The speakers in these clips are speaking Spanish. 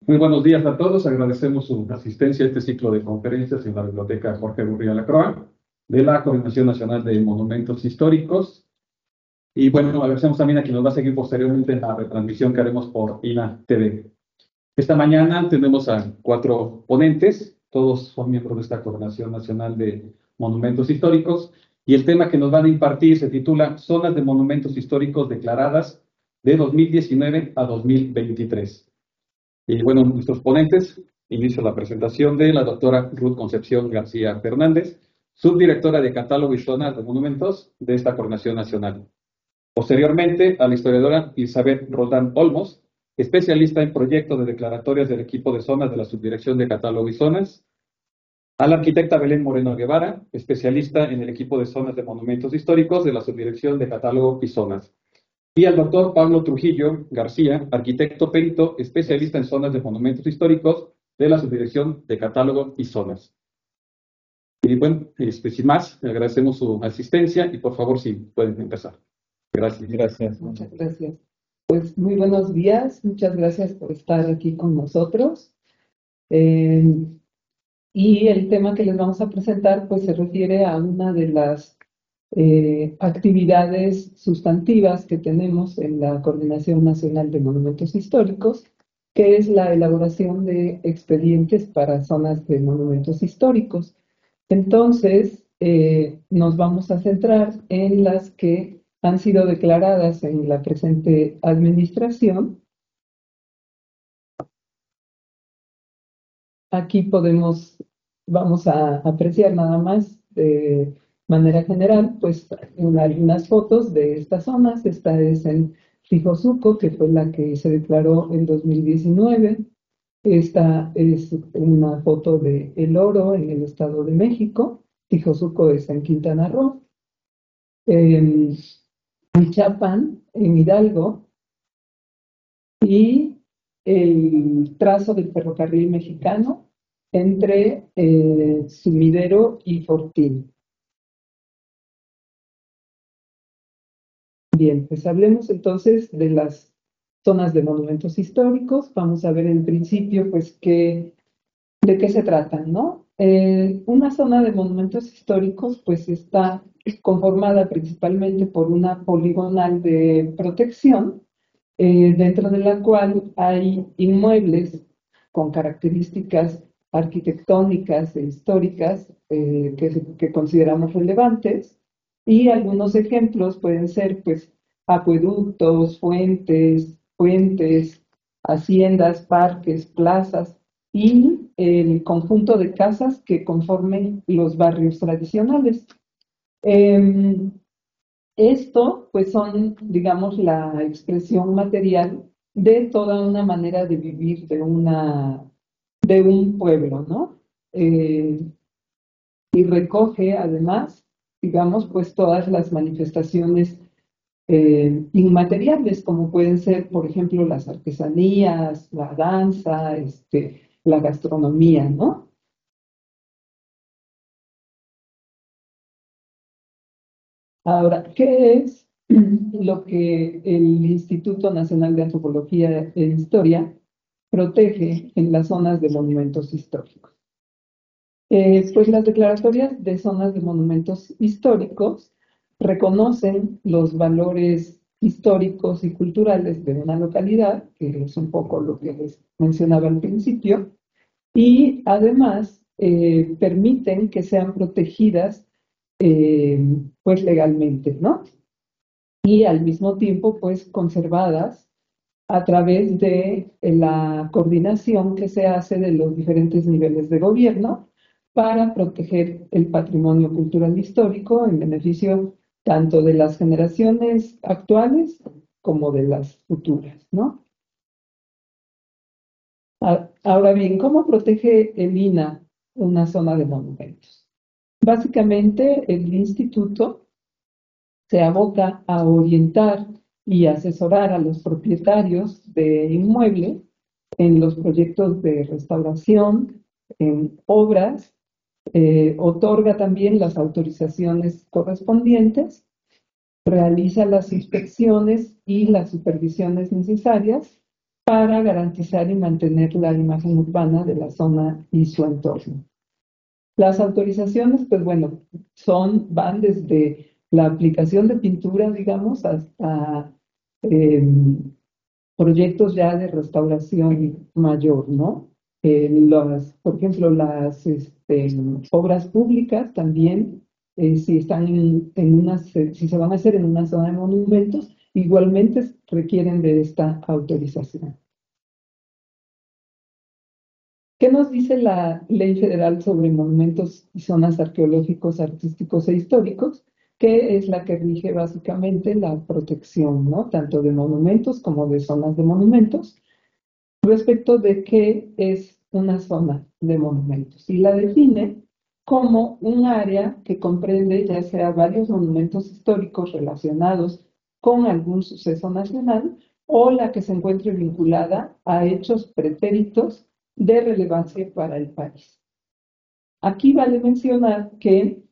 Muy buenos días a todos. Agradecemos su asistencia a este ciclo de conferencias en la Biblioteca Jorge Gurría Lacroix de la Coordinación Nacional de Monumentos Históricos. Y bueno, agradecemos también a quien nos va a seguir posteriormente en la retransmisión que haremos por INA TV. Esta mañana tenemos a 4 ponentes, todos son miembros de esta Coordinación Nacional de Monumentos Históricos, y el tema que nos van a impartir se titula Zonas de Monumentos Históricos declaradas de 2019 a 2023. Y bueno, nuestros ponentes, inicio la presentación de la doctora Ruth Concepción García Fernández, subdirectora de Catálogo y Zonas de Monumentos de esta Coordinación Nacional. Posteriormente, a la historiadora Isabel Roldán Olmos, especialista en proyectos de declaratorias del equipo de zonas de la Subdirección de Catálogo y Zonas. A la arquitecta Belén Moreno Guevara, especialista en el equipo de zonas de monumentos históricos de la Subdirección de Catálogo y Zonas. Y al doctor Pablo Trujillo García, arquitecto perito, especialista en zonas de monumentos históricos de la Subdirección de Catálogo y Zonas. Y bueno, sin más, le agradecemos su asistencia y por favor, si pueden empezar. Gracias. Gracias. Muchas gracias. Pues muy buenos días, muchas gracias por estar aquí con nosotros. Y el tema que les vamos a presentar pues se refiere a una de las actividades sustantivas que tenemos en la Coordinación Nacional de Monumentos Históricos, que es la elaboración de expedientes para zonas de monumentos históricos. Entonces, nos vamos a centrar en las que han sido declaradas en la presente administración. Aquí vamos a apreciar nada más de manera general, pues algunas fotos de estas zonas. Esta es en Fijosuco, que fue la que se declaró en 2019. Esta es una foto de El Oro en el Estado de México. Fijosuco es en Quintana Roo. Huichapan, en Hidalgo, y el trazo del ferrocarril mexicano entre Sumidero y Fortín. Bien, pues hablemos entonces de las zonas de monumentos históricos. Vamos a ver en principio pues de qué se tratan, ¿no? Una zona de monumentos históricos pues está conformada principalmente por una poligonal de protección, dentro de la cual hay inmuebles con características arquitectónicas e históricas que consideramos relevantes, y algunos ejemplos pueden ser pues acueductos, puentes, haciendas, parques, plazas y el conjunto de casas que conformen los barrios tradicionales. Esto, pues, son, digamos, la expresión material de toda una manera de vivir de un pueblo, ¿no? Y recoge, además, digamos, pues, todas las manifestaciones inmateriales, como pueden ser, por ejemplo, las artesanías, la danza, la gastronomía, ¿no? Ahora, ¿qué es lo que el Instituto Nacional de Antropología e Historia protege en las zonas de monumentos históricos? Pues las declaratorias de zonas de monumentos históricos reconocen los valores históricos y culturales de una localidad, que es un poco lo que les mencionaba al principio, y además permiten que sean protegidas pues legalmente, ¿no? Y al mismo tiempo pues conservadas a través de la coordinación que se hace de los diferentes niveles de gobierno para proteger el patrimonio cultural histórico en beneficio tanto de las generaciones actuales como de las futuras, ¿no? Ahora bien, ¿cómo protege el INAH una zona de monumentos? Básicamente, el instituto se aboca a orientar y asesorar a los propietarios de inmuebles en los proyectos de restauración, en obras, otorga también las autorizaciones correspondientes, realiza las inspecciones y las supervisiones necesarias para garantizar y mantener la imagen urbana de la zona y su entorno. Las autorizaciones, pues bueno, van desde la aplicación de pintura, digamos, hasta proyectos ya de restauración mayor, ¿no? Por ejemplo, las obras públicas también, si están si se van a hacer en una zona de monumentos, igualmente requieren de esta autorización. ¿Qué nos dice la Ley Federal sobre Monumentos y Zonas Arqueológicos, Artísticos e Históricos? Que es la que rige básicamente la protección, ¿no? Tanto de monumentos como de zonas de monumentos, respecto de qué es una zona de monumentos. Y la define como un área que comprende ya sea varios monumentos históricos relacionados con algún suceso nacional o la que se encuentre vinculada a hechos pretéritos de relevancia para el país. Aquí vale mencionar que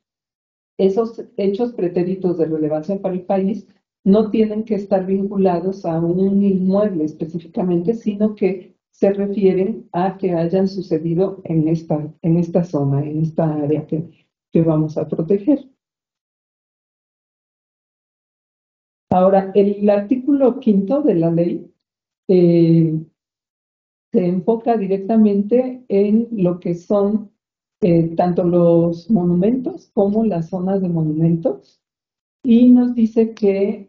esos hechos pretéritos de relevancia para el país no tienen que estar vinculados a un inmueble específicamente, sino que se refieren a que hayan sucedido en esta zona, en esta área que vamos a proteger. Ahora, el artículo 5 de la ley se enfoca directamente en lo que son tanto los monumentos como las zonas de monumentos, y nos dice que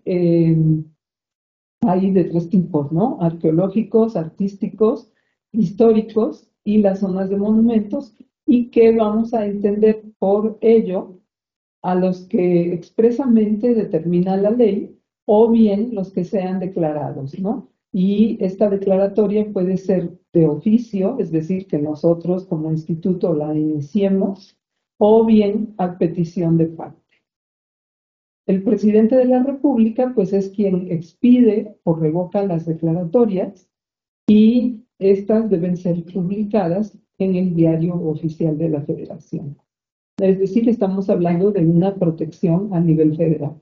hay de tres tipos, ¿no? Arqueológicos, artísticos, históricos y las zonas de monumentos, y que vamos a entender por ello a los que expresamente determina la ley o bien los que sean declarados, ¿no? Y esta declaratoria puede ser de oficio, es decir, que nosotros como instituto la iniciemos, o bien a petición de parte. El presidente de la República, pues, es quien expide o revoca las declaratorias y estas deben ser publicadas en el Diario Oficial de la Federación. Es decir, estamos hablando de una protección a nivel federal.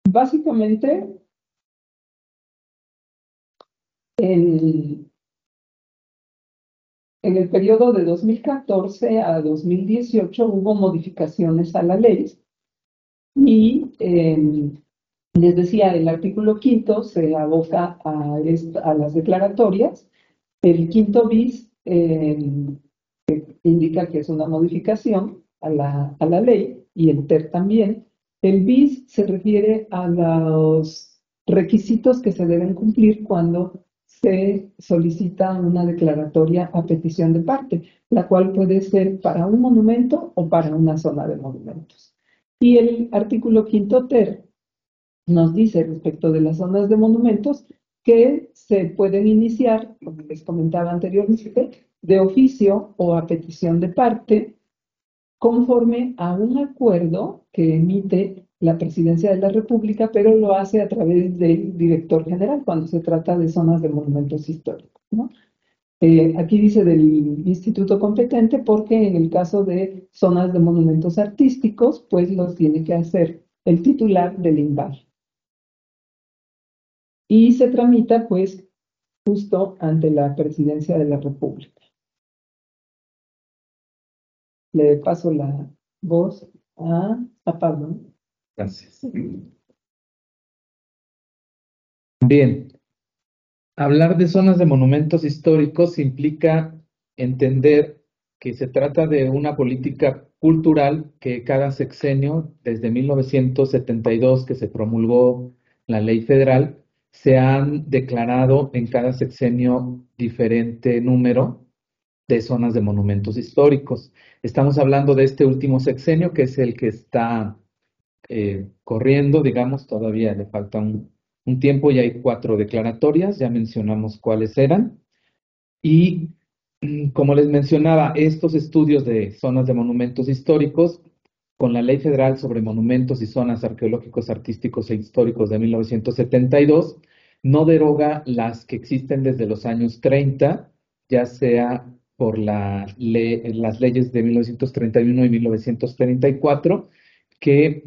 Básicamente, en el periodo de 2014 a 2018 hubo modificaciones a la ley y les decía, el artículo 5 se aboca a las declaratorias. El 5 bis indica que es una modificación a la ley, y el TER también. El bis se refiere a los requisitos que se deben cumplir cuando se solicita una declaratoria a petición de parte, la cual puede ser para un monumento o para una zona de monumentos. Y el artículo 5 TER nos dice respecto de las zonas de monumentos que se pueden iniciar, como les comentaba anteriormente, de oficio o a petición de parte, conforme a un acuerdo que emite la Presidencia de la República, pero lo hace a través del director general cuando se trata de zonas de monumentos históricos, ¿no? Aquí dice del instituto competente porque en el caso de zonas de monumentos artísticos, pues los tiene que hacer el titular del INVAL. Y se tramita, pues, justo ante la Presidencia de la República. Le paso la voz a Pablo. Gracias. Bien, hablar de zonas de monumentos históricos implica entender que se trata de una política cultural que cada sexenio, desde 1972 que se promulgó la ley federal, se han declarado en cada sexenio diferente número de zonas de monumentos históricos. Estamos hablando de este último sexenio, que es el que está corriendo, digamos, todavía le falta un tiempo y hay 4 declaratorias, ya mencionamos cuáles eran. Y como les mencionaba, estos estudios de zonas de monumentos históricos, con la Ley Federal sobre Monumentos y Zonas Arqueológicos, Artísticos e Históricos de 1972, no deroga las que existen desde los años 30, ya sea por las leyes de 1931 y 1934, que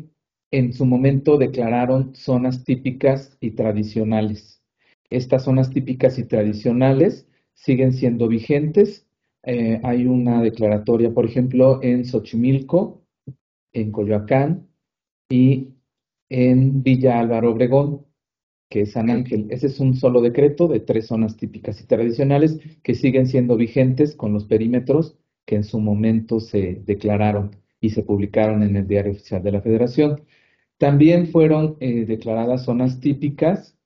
en su momento declararon zonas típicas y tradicionales. Estas zonas típicas y tradicionales siguen siendo vigentes. Hay una declaratoria, por ejemplo, en Xochimilco, en Coyoacán y en Villa Álvaro Obregón, que es San Ángel. Ese es un solo decreto de 3 zonas típicas y tradicionales que siguen siendo vigentes con los perímetros que en su momento se declararon y se publicaron en el Diario Oficial de la Federación. También fueron declaradas zonas típicas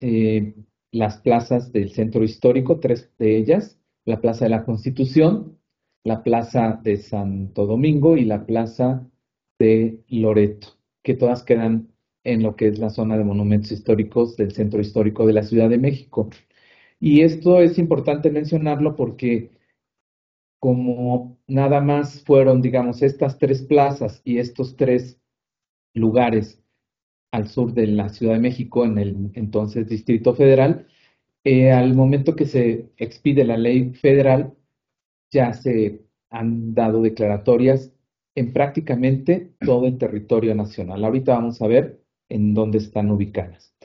eh, las plazas del centro histórico, 3 de ellas: la Plaza de la Constitución, la Plaza de Santo Domingo y la Plaza de Loreto, que todas quedan en lo que es la zona de monumentos históricos del centro histórico de la Ciudad de México. Y esto es importante mencionarlo porque como nada más fueron, digamos, estas 3 plazas y estos 3 lugares al sur de la Ciudad de México, en el entonces Distrito Federal, al momento que se expide la ley federal, ya se han dado declaratorias en prácticamente todo el territorio nacional. Ahorita vamos a ver en dónde están ubicadas.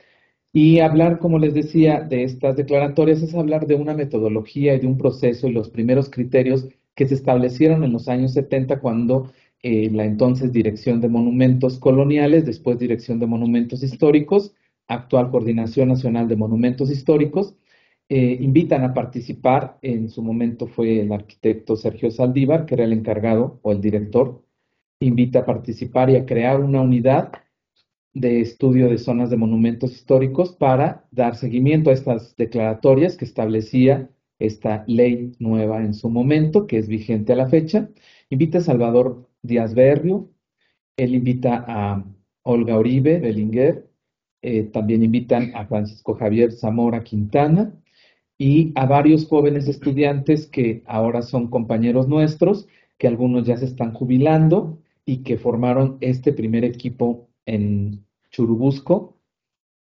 Y hablar, como les decía, de estas declaratorias es hablar de una metodología y de un proceso y los primeros criterios que se establecieron en los años 70 cuando la entonces Dirección de Monumentos Coloniales, después Dirección de Monumentos Históricos, actual Coordinación Nacional de Monumentos Históricos, invitan a participar. En su momento fue el arquitecto Sergio Saldívar, que era el encargado o el director, invita a participar y a crear una unidad de estudio de zonas de monumentos históricos para dar seguimiento a estas declaratorias que establecía esta ley nueva en su momento, que es vigente a la fecha. Invita a Salvador Díaz Berrio, él invita a Olga Oribe Belinguer, también invitan a Francisco Javier Zamora Quintana y a varios jóvenes estudiantes que ahora son compañeros nuestros, que algunos ya se están jubilando y que formaron este primer equipo en Churubusco,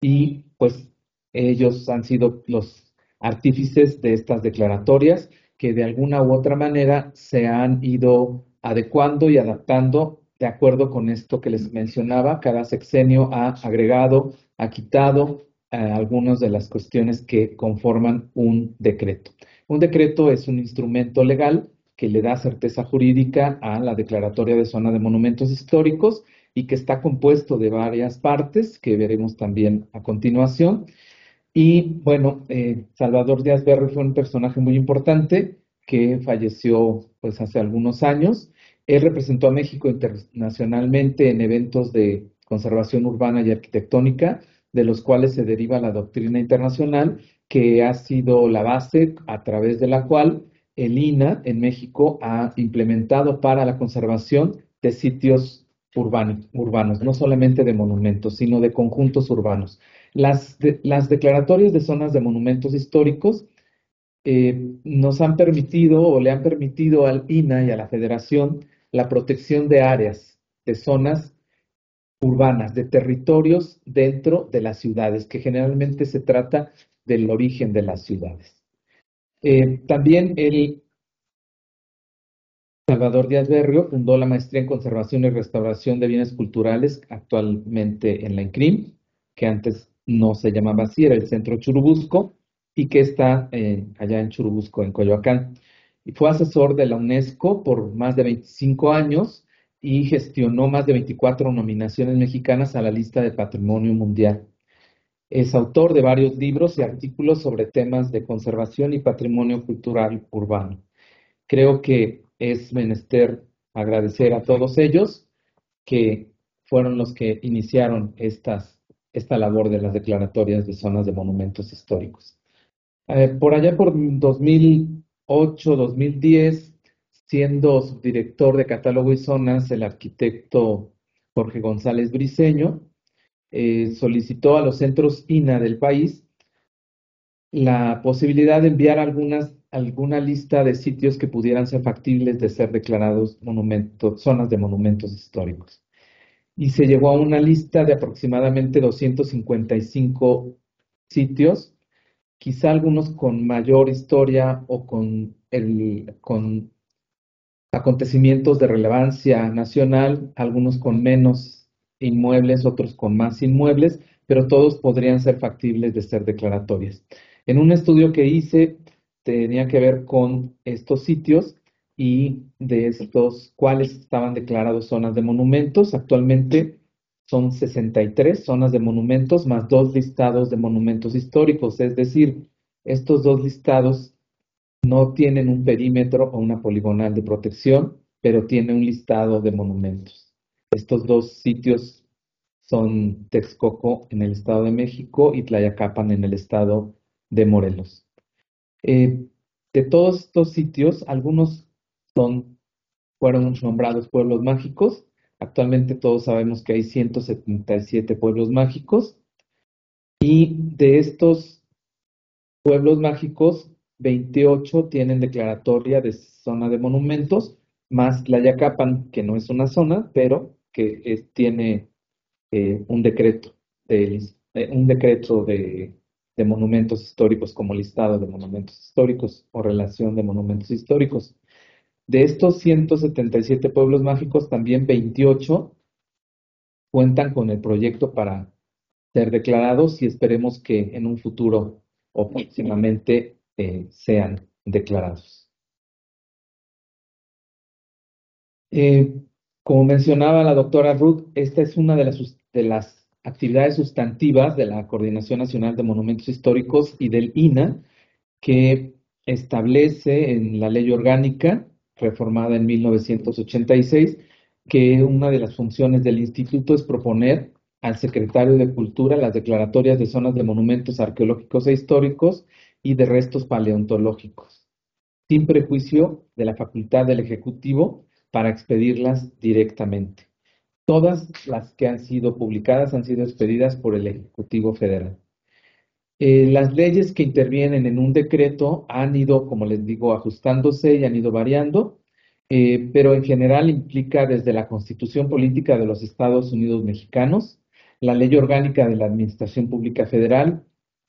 y pues ellos han sido los artífices de estas declaratorias que de alguna u otra manera se han ido adecuando y adaptando de acuerdo con esto que les mencionaba. Cada sexenio ha agregado, ha quitado algunas de las cuestiones que conforman un decreto. Un decreto es un instrumento legal que le da certeza jurídica a la declaratoria de zona de monumentos históricos y que está compuesto de varias partes que veremos también a continuación. Y bueno, Salvador Díaz Berrio fue un personaje muy importante que falleció pues hace algunos años. Él representó a México internacionalmente en eventos de conservación urbana y arquitectónica, de los cuales se deriva la doctrina internacional, que ha sido la base a través de la cual el INAH en México ha implementado para la conservación de sitios urbanos, no solamente de monumentos, sino de conjuntos urbanos. Las declaratorias de zonas de monumentos históricos nos han permitido o le han permitido al INAH y a la Federación la protección de áreas, de zonas urbanas, de territorios dentro de las ciudades, que generalmente se trata del origen de las ciudades. También el Salvador Díaz Berrio fundó la maestría en Conservación y Restauración de Bienes Culturales, actualmente en la INCRIM, que antes no se llamaba así, era el Centro Churubusco, y que está allá en Churubusco, en Coyoacán. Y fue asesor de la UNESCO por más de 25 años y gestionó más de 24 nominaciones mexicanas a la lista de Patrimonio Mundial. Es autor de varios libros y artículos sobre temas de conservación y patrimonio cultural urbano. Creo que es menester agradecer a todos ellos que fueron los que iniciaron esta labor de las declaratorias de zonas de monumentos históricos. Por allá por 2008, 2010, siendo subdirector de Catálogo y Zonas, el arquitecto Jorge González Briceño solicitó a los centros INAH del país la posibilidad de enviar alguna lista de sitios que pudieran ser factibles de ser declarados zonas de monumentos históricos. Y se llegó a una lista de aproximadamente 255 sitios, quizá algunos con mayor historia o con acontecimientos de relevancia nacional, algunos con menos inmuebles, otros con más inmuebles, pero todos podrían ser factibles de ser declaratorias. En un estudio que hice, tenía que ver con estos sitios y de estos cuáles estaban declarados zonas de monumentos. Actualmente son 63 zonas de monumentos más 2 listados de monumentos históricos, es decir, estos 2 listados no tienen un perímetro o una poligonal de protección, pero tiene un listado de monumentos. Estos 2 sitios son Texcoco en el Estado de México y Tlayacapan en el Estado de Morelos. De todos estos sitios, algunos fueron nombrados pueblos mágicos. Actualmente todos sabemos que hay 177 pueblos mágicos y de estos pueblos mágicos, 28 tienen declaratoria de zona de monumentos, más Tlayacapan, que no es una zona, pero que tiene un decreto de monumentos históricos como listado de monumentos históricos o relación de monumentos históricos. De estos 177 pueblos mágicos, también 28 cuentan con el proyecto para ser declarados y esperemos que en un futuro o próximamente sean declarados. Como mencionaba la doctora Ruth, esta es una de las actividades sustantivas de la Coordinación Nacional de Monumentos Históricos y del INAH, que establece en la ley orgánica reformada en 1986 que una de las funciones del instituto es proponer al secretario de Cultura las declaratorias de zonas de monumentos arqueológicos e históricos y de restos paleontológicos, sin prejuicio de la facultad del Ejecutivo para expedirlas directamente. Todas las que han sido publicadas han sido expedidas por el Ejecutivo Federal. Las leyes que intervienen en un decreto han ido, como les digo, ajustándose y han ido variando, pero en general implica desde la Constitución Política de los Estados Unidos Mexicanos, la Ley Orgánica de la Administración Pública Federal,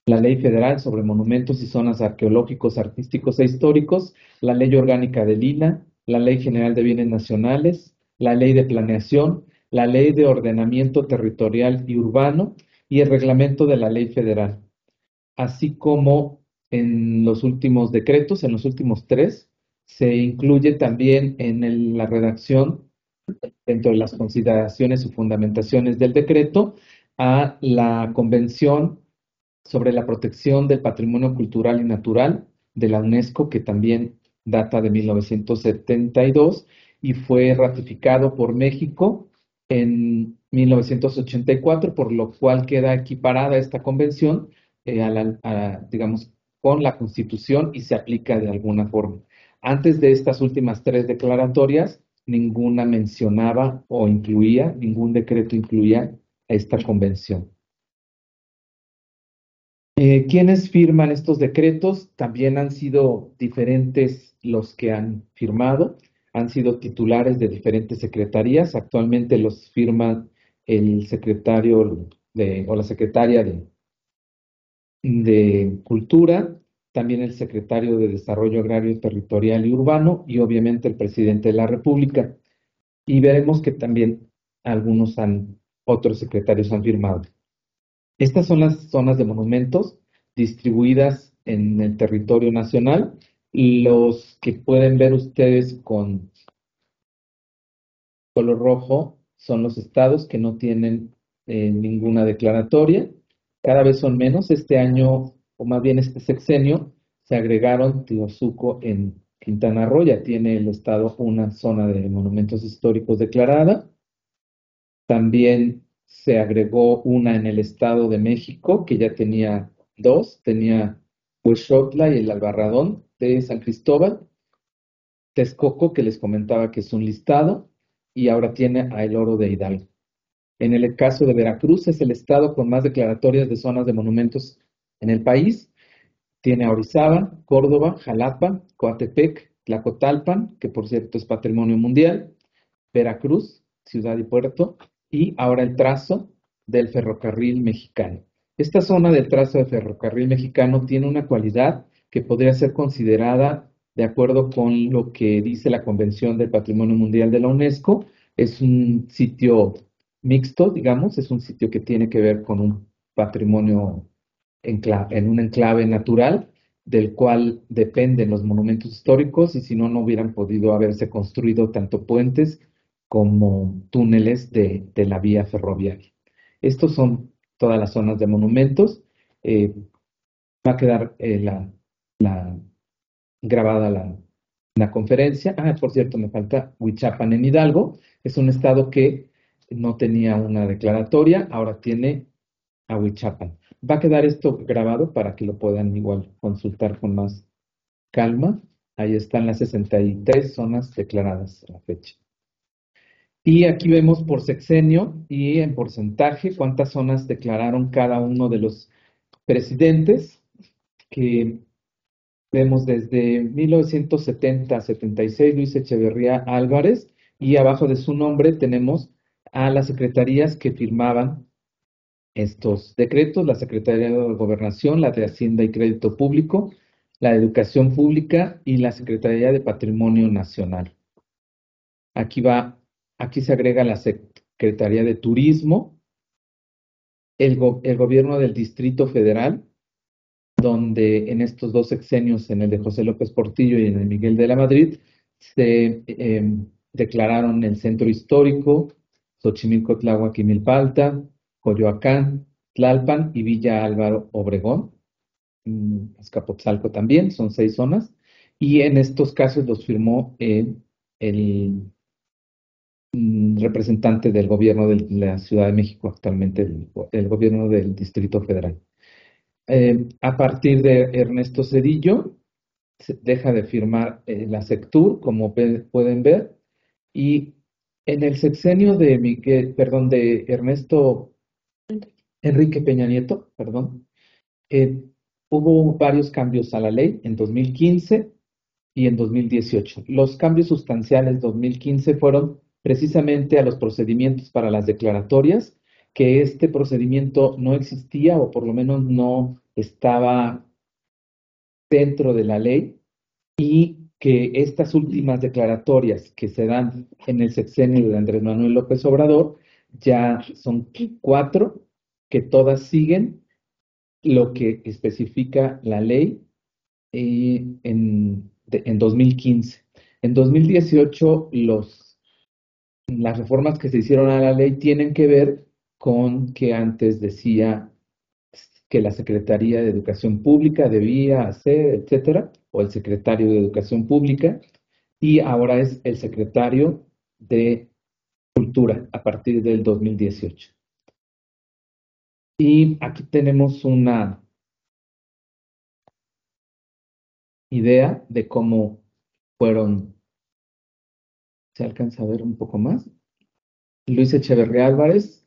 la Ley Federal sobre Monumentos y Zonas Arqueológicos, Artísticos e Históricos, la Ley Orgánica del INAH, la Ley General de Bienes Nacionales, la Ley de Planeación, la Ley de Ordenamiento Territorial y Urbano y el Reglamento de la Ley Federal, así como en los últimos decretos, en los últimos 3, se incluye también en la redacción, dentro de las consideraciones y fundamentaciones del decreto, a la Convención sobre la Protección del Patrimonio Cultural y Natural de la UNESCO, que también data de 1972 y fue ratificado por México en 1984, por lo cual queda equiparada esta convención digamos, con la Constitución y se aplica de alguna forma. Antes de estas últimas 3 declaratorias, ninguna mencionaba o incluía, ningún decreto incluía esta convención. ¿Quiénes firman estos decretos? También han sido diferentes los que han firmado, han sido titulares de diferentes secretarías. Actualmente los firma el secretario o la secretaria de Cultura, también el secretario de Desarrollo Agrario, Territorial y Urbano y obviamente el presidente de la República. Y veremos que también otros secretarios han firmado. Estas son las zonas de monumentos distribuidas en el territorio nacional. Los que pueden ver ustedes con color rojo son los estados que no tienen ninguna declaratoria. Cada vez son menos. Este año, o más bien este sexenio, se agregaron Tiozuco en Quintana Roo. Ya tiene el estado una zona de monumentos históricos declarada. También se agregó una en el Estado de México, que ya tenía 2, tenía Huexotla y el Albarradón de San Cristóbal, Texcoco, que les comentaba que es un listado, y ahora tiene a El Oro de Hidalgo. En el caso de Veracruz, es el estado con más declaratorias de zonas de monumentos en el país. Tiene a Orizaba, Córdoba, Jalapa, Coatepec, Tlacotalpan, que por cierto es patrimonio mundial, Veracruz, ciudad y puerto, y ahora el trazo del ferrocarril mexicano. Esta zona del trazo del ferrocarril mexicano tiene una cualidad que podría ser considerada, de acuerdo con lo que dice la Convención del Patrimonio Mundial de la UNESCO, es un sitio mixto, digamos, es un sitio que tiene que ver con un patrimonio en un enclave natural, del cual dependen los monumentos históricos, y si no, no hubieran podido haberse construido tanto puentes como túneles de la vía ferroviaria. Estos son todas las zonas de monumentos. Va a quedar la- grabada la conferencia. Ah, por cierto, me falta Huichapan en Hidalgo. Es un estado que no tenía una declaratoria, ahora tiene a Huichapan. Va a quedar esto grabado para que lo puedan igual consultar con más calma. Ahí están las 63 zonas declaradas a la fecha. Y aquí vemos por sexenio y en porcentaje cuántas zonas declararon cada uno de los presidentes, que vemos desde 1970 a 76, Luis Echeverría Álvarez, y abajo de su nombre tenemos a las secretarías que firmaban estos decretos: la Secretaría de Gobernación, la de Hacienda y Crédito Público, la de Educación Pública y la Secretaría de Patrimonio Nacional. Aquí se agrega la Secretaría de Turismo, el gobierno del Distrito Federal, donde en estos dos sexenios, en el de José López Portillo y en el Miguel de la Madrid, se declararon el centro histórico, Xochimilco, Tláhuac y Milpalta, Coyoacán, Tlalpan y Villa Álvaro Obregón, Azcapotzalco también, son 6 zonas, y en estos casos los firmó el representante del gobierno de la Ciudad de México, actualmente el gobierno del Distrito Federal. A partir de Ernesto Zedillo, se deja de firmar la Sectur, como pueden ver, y en el sexenio de Ernesto Enrique Peña Nieto, eh, hubo varios cambios a la ley en 2015 y en 2018. Los cambios sustanciales 2015 fueron precisamente a los procedimientos para las declaratorias, que este procedimiento no existía, o por lo menos no estaba dentro de la ley, y que estas últimas declaratorias que se dan en el sexenio de Andrés Manuel López Obrador ya son 4, que todas siguen lo que especifica la ley en 2015. En 2018, las reformas que se hicieron a la ley tienen que ver con que antes decía que la Secretaría de Educación Pública debía hacer, etcétera, o el secretario de Educación Pública, y ahora es el secretario de Cultura a partir del 2018. Y aquí tenemos una idea de cómo fueron. ¿Se alcanza a ver un poco más? Luis Echeverría Álvarez,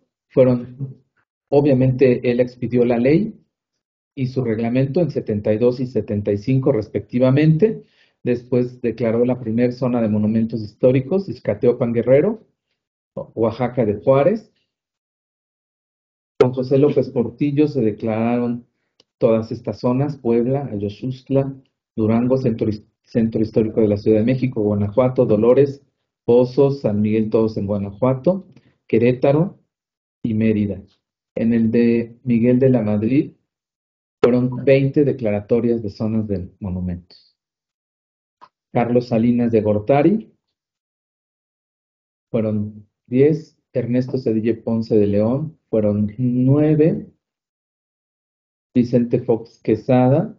obviamente él expidió la ley y su reglamento en 72 y 75 respectivamente. Después declaró la primera zona de monumentos históricos, Izcateopan Guerrero, Oaxaca de Juárez. Con José López Portillo se declararon todas estas zonas: Puebla, Ayoxustla, Durango, Centro Histórico de la Ciudad de México, Guanajuato, Dolores, Pozos, San Miguel, todos en Guanajuato, Querétaro y Mérida. En el de Miguel de la Madrid fueron 20 declaratorias de zonas de monumentos. Carlos Salinas de Gortari fueron 10. Ernesto Zedillo Ponce de León fueron 9. Vicente Fox Quesada,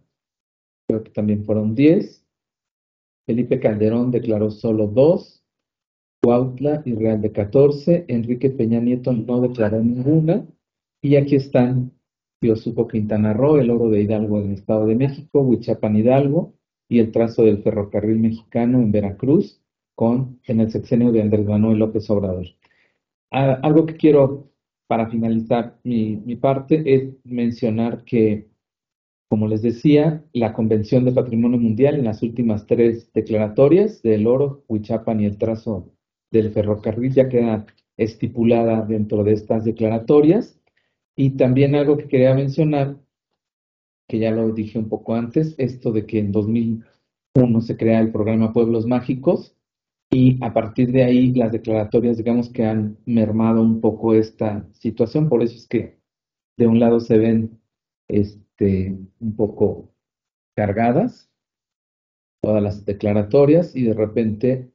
creo que también fueron 10. Felipe Calderón declaró solo 2. Cuautla y Real de 14. Enrique Peña Nieto no declaró ninguna. Y aquí están Piosuco Quintana Roo, el Oro de Hidalgo en el Estado de México, Huichapan Hidalgo y el trazo del ferrocarril mexicano en Veracruz en el sexenio de Andrés Manuel López Obrador. Algo que quiero para finalizar mi parte es mencionar que, como les decía, la Convención de Patrimonio Mundial en las últimas 3 declaratorias del Oro, Huichapan y el trazo del ferrocarril ya queda estipulada dentro de estas declaratorias. Y también algo que quería mencionar, que ya lo dije un poco antes, esto de que en 2001 se crea el programa Pueblos Mágicos, y a partir de ahí las declaratorias, digamos que han mermado un poco esta situación, por eso es que de un lado se ven un poco cargadas todas las declaratorias y de repente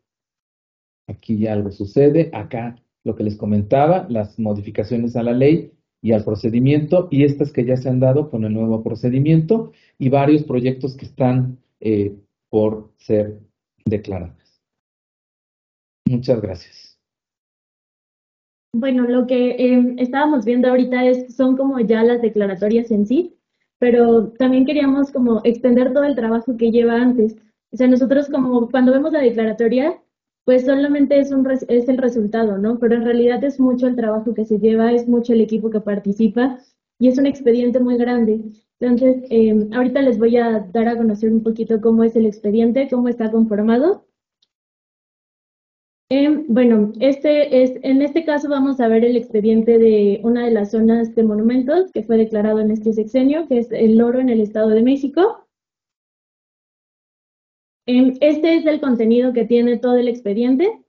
aquí ya algo sucede, acá lo que les comentaba, las modificaciones a la ley y al procedimiento y estas que ya se han dado con el nuevo procedimiento y varios proyectos que están por ser declaradas. Muchas gracias. Bueno, lo que estábamos viendo ahorita son como ya las declaratorias en sí, pero también queríamos como extender todo el trabajo que lleva antes. O sea, nosotros como cuando vemos la declaratoria, pues solamente es el resultado, ¿no? Pero en realidad es mucho el trabajo que se lleva, es mucho el equipo que participa y es un expediente muy grande. Entonces, ahorita les voy a dar a conocer un poquito cómo es el expediente, cómo está conformado. Bueno, en este caso vamos a ver el expediente de una de las zonas de monumentos que fue declarado en este sexenio, que es el Oro en el Estado de México. Este es el contenido que tiene todo el expediente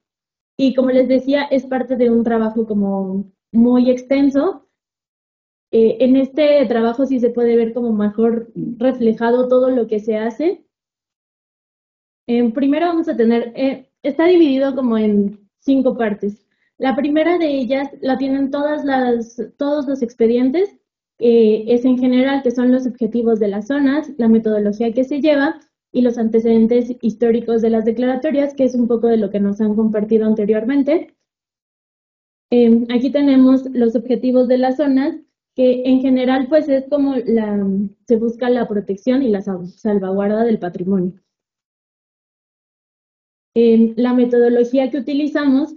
y como les decía, es parte de un trabajo como muy extenso. En este trabajo sí se puede ver como mejor reflejado todo lo que se hace. Primero vamos a tener, está dividido como en 5 partes. La primera de ellas la tienen todos los expedientes, es en general que son los objetivos de las zonas, la metodología que se lleva y los antecedentes históricos de las declaratorias, que es un poco de lo que nos han compartido anteriormente. Aquí tenemos los objetivos de las zonas, que en general pues es como se busca la protección y la salvaguarda del patrimonio. La metodología que utilizamos,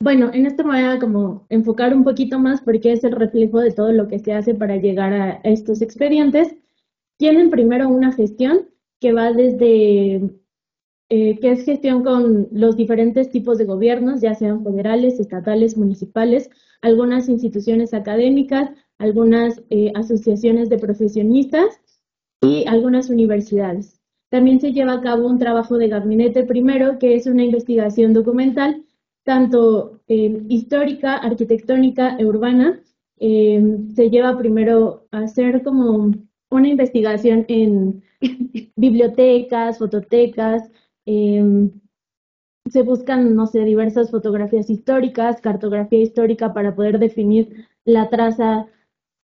bueno, en esto me voy a como enfocar un poquito más porque es el reflejo de todo lo que se hace para llegar a estos expedientes. Tienen primero una gestión que va desde, que es gestión con los diferentes tipos de gobiernos, ya sean federales, estatales, municipales, algunas instituciones académicas, algunas asociaciones de profesionistas y algunas universidades. También se lleva a cabo un trabajo de gabinete primero, que es una investigación documental, tanto histórica, arquitectónica e urbana. Se lleva primero a hacer como una investigación en bibliotecas, fototecas, se buscan, no sé, diversas fotografías históricas, cartografía histórica para poder definir la traza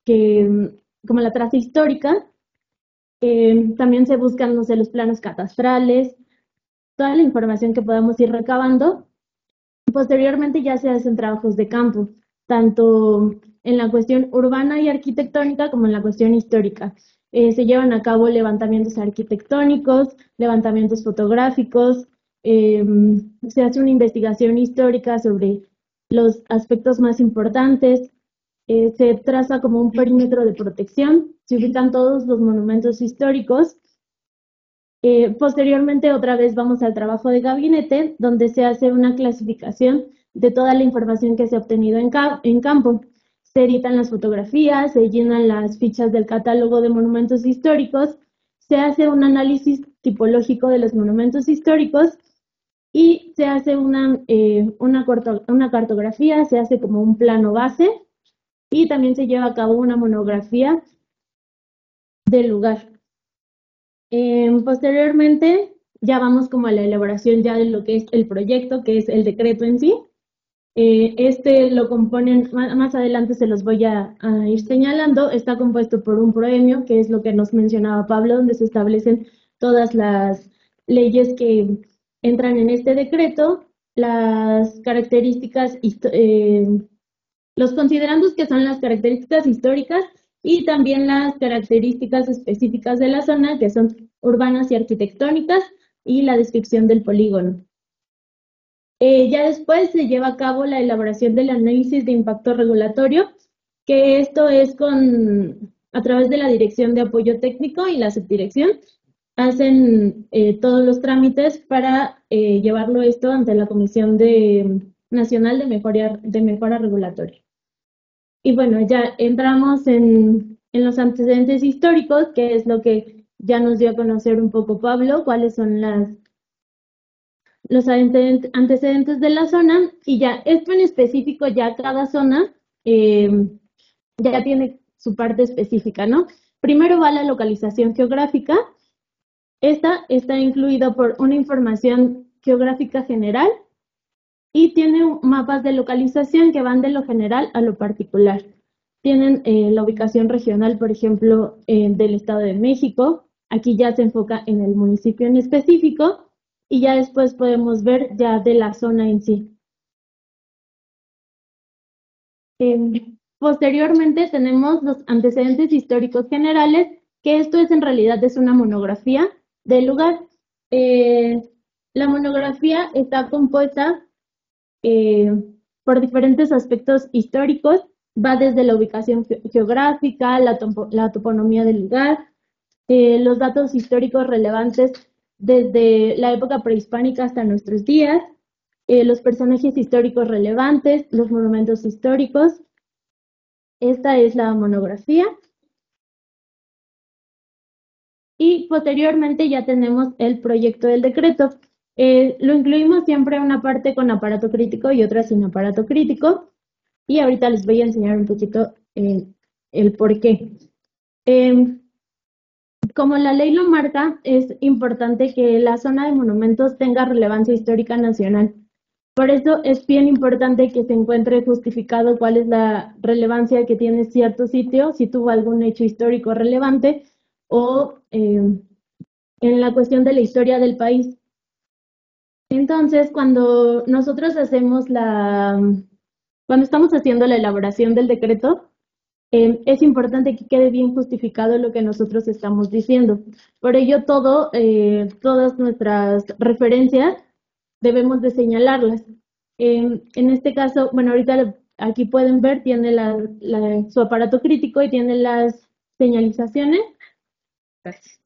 como la traza histórica. También se buscan, no sé, los planos catastrales, toda la información que podamos ir recabando. Posteriormente ya se hacen trabajos de campo, tanto en la cuestión urbana y arquitectónica como en la cuestión histórica. Se llevan a cabo levantamientos arquitectónicos, levantamientos fotográficos, se hace una investigación histórica sobre los aspectos más importantes, se traza como un perímetro de protección, se ubican todos los monumentos históricos. Posteriormente, otra vez vamos al trabajo de gabinete, donde se hace una clasificación de toda la información que se ha obtenido en campo. Se editan las fotografías, se llenan las fichas del catálogo de monumentos históricos, se hace un análisis tipológico de los monumentos históricos y se hace una cartografía, se hace como un plano base y también se lleva a cabo una monografía del lugar. Posteriormente, ya vamos como a la elaboración ya de lo que es el proyecto, que es el decreto en sí. Este lo componen, más adelante se los voy a ir señalando, está compuesto por un proemio, que es lo que nos mencionaba Pablo, donde se establecen todas las leyes que entran en este decreto, las características, los considerandos que son las características históricas y también las características específicas de la zona, que son urbanas y arquitectónicas, y la descripción del polígono. Ya después se lleva a cabo la elaboración del análisis de impacto regulatorio, que esto es a través de la Dirección de Apoyo Técnico y la Subdirección, hacen todos los trámites para llevarlo esto ante la Comisión Nacional de Mejora Regulatoria. Y bueno, ya entramos en los antecedentes históricos, que es lo que ya nos dio a conocer un poco Pablo, cuáles son los antecedentes de la zona y ya esto en específico, ya cada zona ya tiene su parte específica, ¿no? Primero va la localización geográfica. Esta está incluida por una información geográfica general y tiene mapas de localización que van de lo general a lo particular. Tienen la ubicación regional, por ejemplo, del Estado de México. Aquí ya se enfoca en el municipio en específico y ya después podemos ver ya de la zona en sí. Posteriormente tenemos los antecedentes históricos generales, que esto es en realidad es una monografía del lugar. La monografía está compuesta por diferentes aspectos históricos, va desde la ubicación geográfica, la toponomía del lugar, los datos históricos relevantes desde la época prehispánica hasta nuestros días, los personajes históricos relevantes, los monumentos históricos. Esta es la monografía. Y posteriormente ya tenemos el proyecto del decreto. Lo incluimos siempre una parte con aparato crítico y otra sin aparato crítico. Y ahorita les voy a enseñar un poquito el por qué. Como la ley lo marca, es importante que la zona de monumentos tenga relevancia histórica nacional. Por eso es bien importante que se encuentre justificado cuál es la relevancia que tiene cierto sitio, si tuvo algún hecho histórico relevante o en la cuestión de la historia del país. Entonces, cuando nosotros cuando estamos haciendo la elaboración del decreto, es importante que quede bien justificado lo que nosotros estamos diciendo. Por ello, todas nuestras referencias debemos de señalarlas. En este caso, bueno, ahorita aquí pueden ver, tiene su aparato crítico y tiene las señalizaciones. Gracias.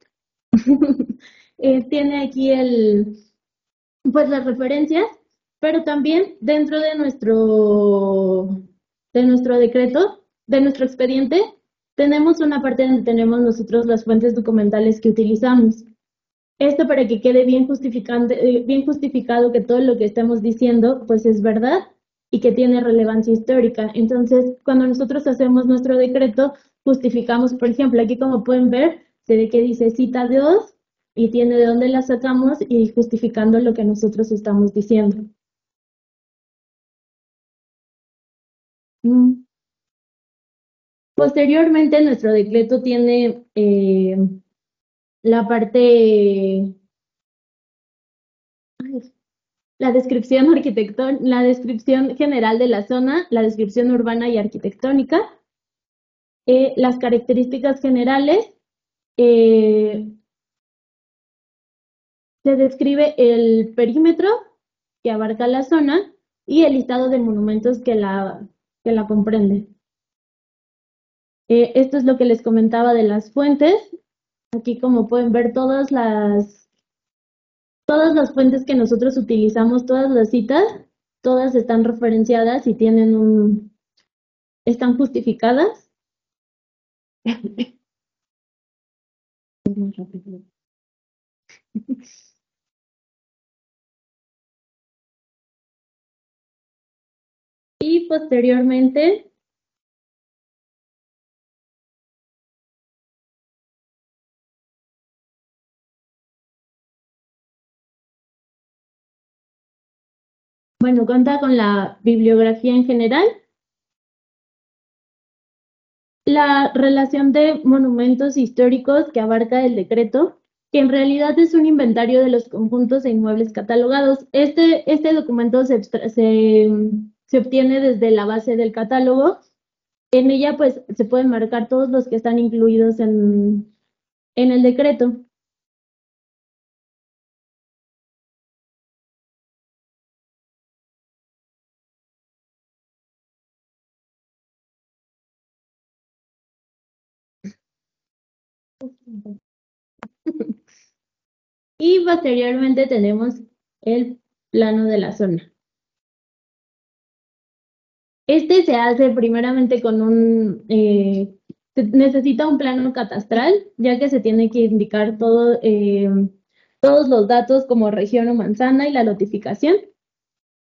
Tiene aquí pues las referencias, pero también dentro de nuestro decreto, de nuestro expediente, tenemos una parte donde tenemos nosotros las fuentes documentales que utilizamos. Esto para que quede bien justificado que todo lo que estamos diciendo pues es verdad y que tiene relevancia histórica. Entonces, cuando nosotros hacemos nuestro decreto, justificamos, por ejemplo, aquí como pueden ver, se ve que dice cita 2 y tiene de dónde la sacamos y justificando lo que nosotros estamos diciendo. Posteriormente, nuestro decreto tiene la parte, la descripción la descripción general de la zona, la descripción urbana y arquitectónica, las características generales, se describe el perímetro que abarca la zona y el listado de monumentos que la comprende. Esto es lo que les comentaba de las fuentes. Aquí, como pueden ver, todas las fuentes que nosotros utilizamos, todas las citas, todas están referenciadas y están justificadas. Y posteriormente, bueno, cuenta con la bibliografía en general, la relación de monumentos históricos que abarca el decreto, que en realidad es un inventario de los conjuntos e inmuebles catalogados. Este documento se obtiene desde la base del catálogo. En ella, pues, se pueden marcar todos los que están incluidos en el decreto. Y posteriormente tenemos el plano de la zona. Este se hace primeramente con se necesita un plano catastral, ya que se tiene que indicar todos los datos como región o manzana y la notificación.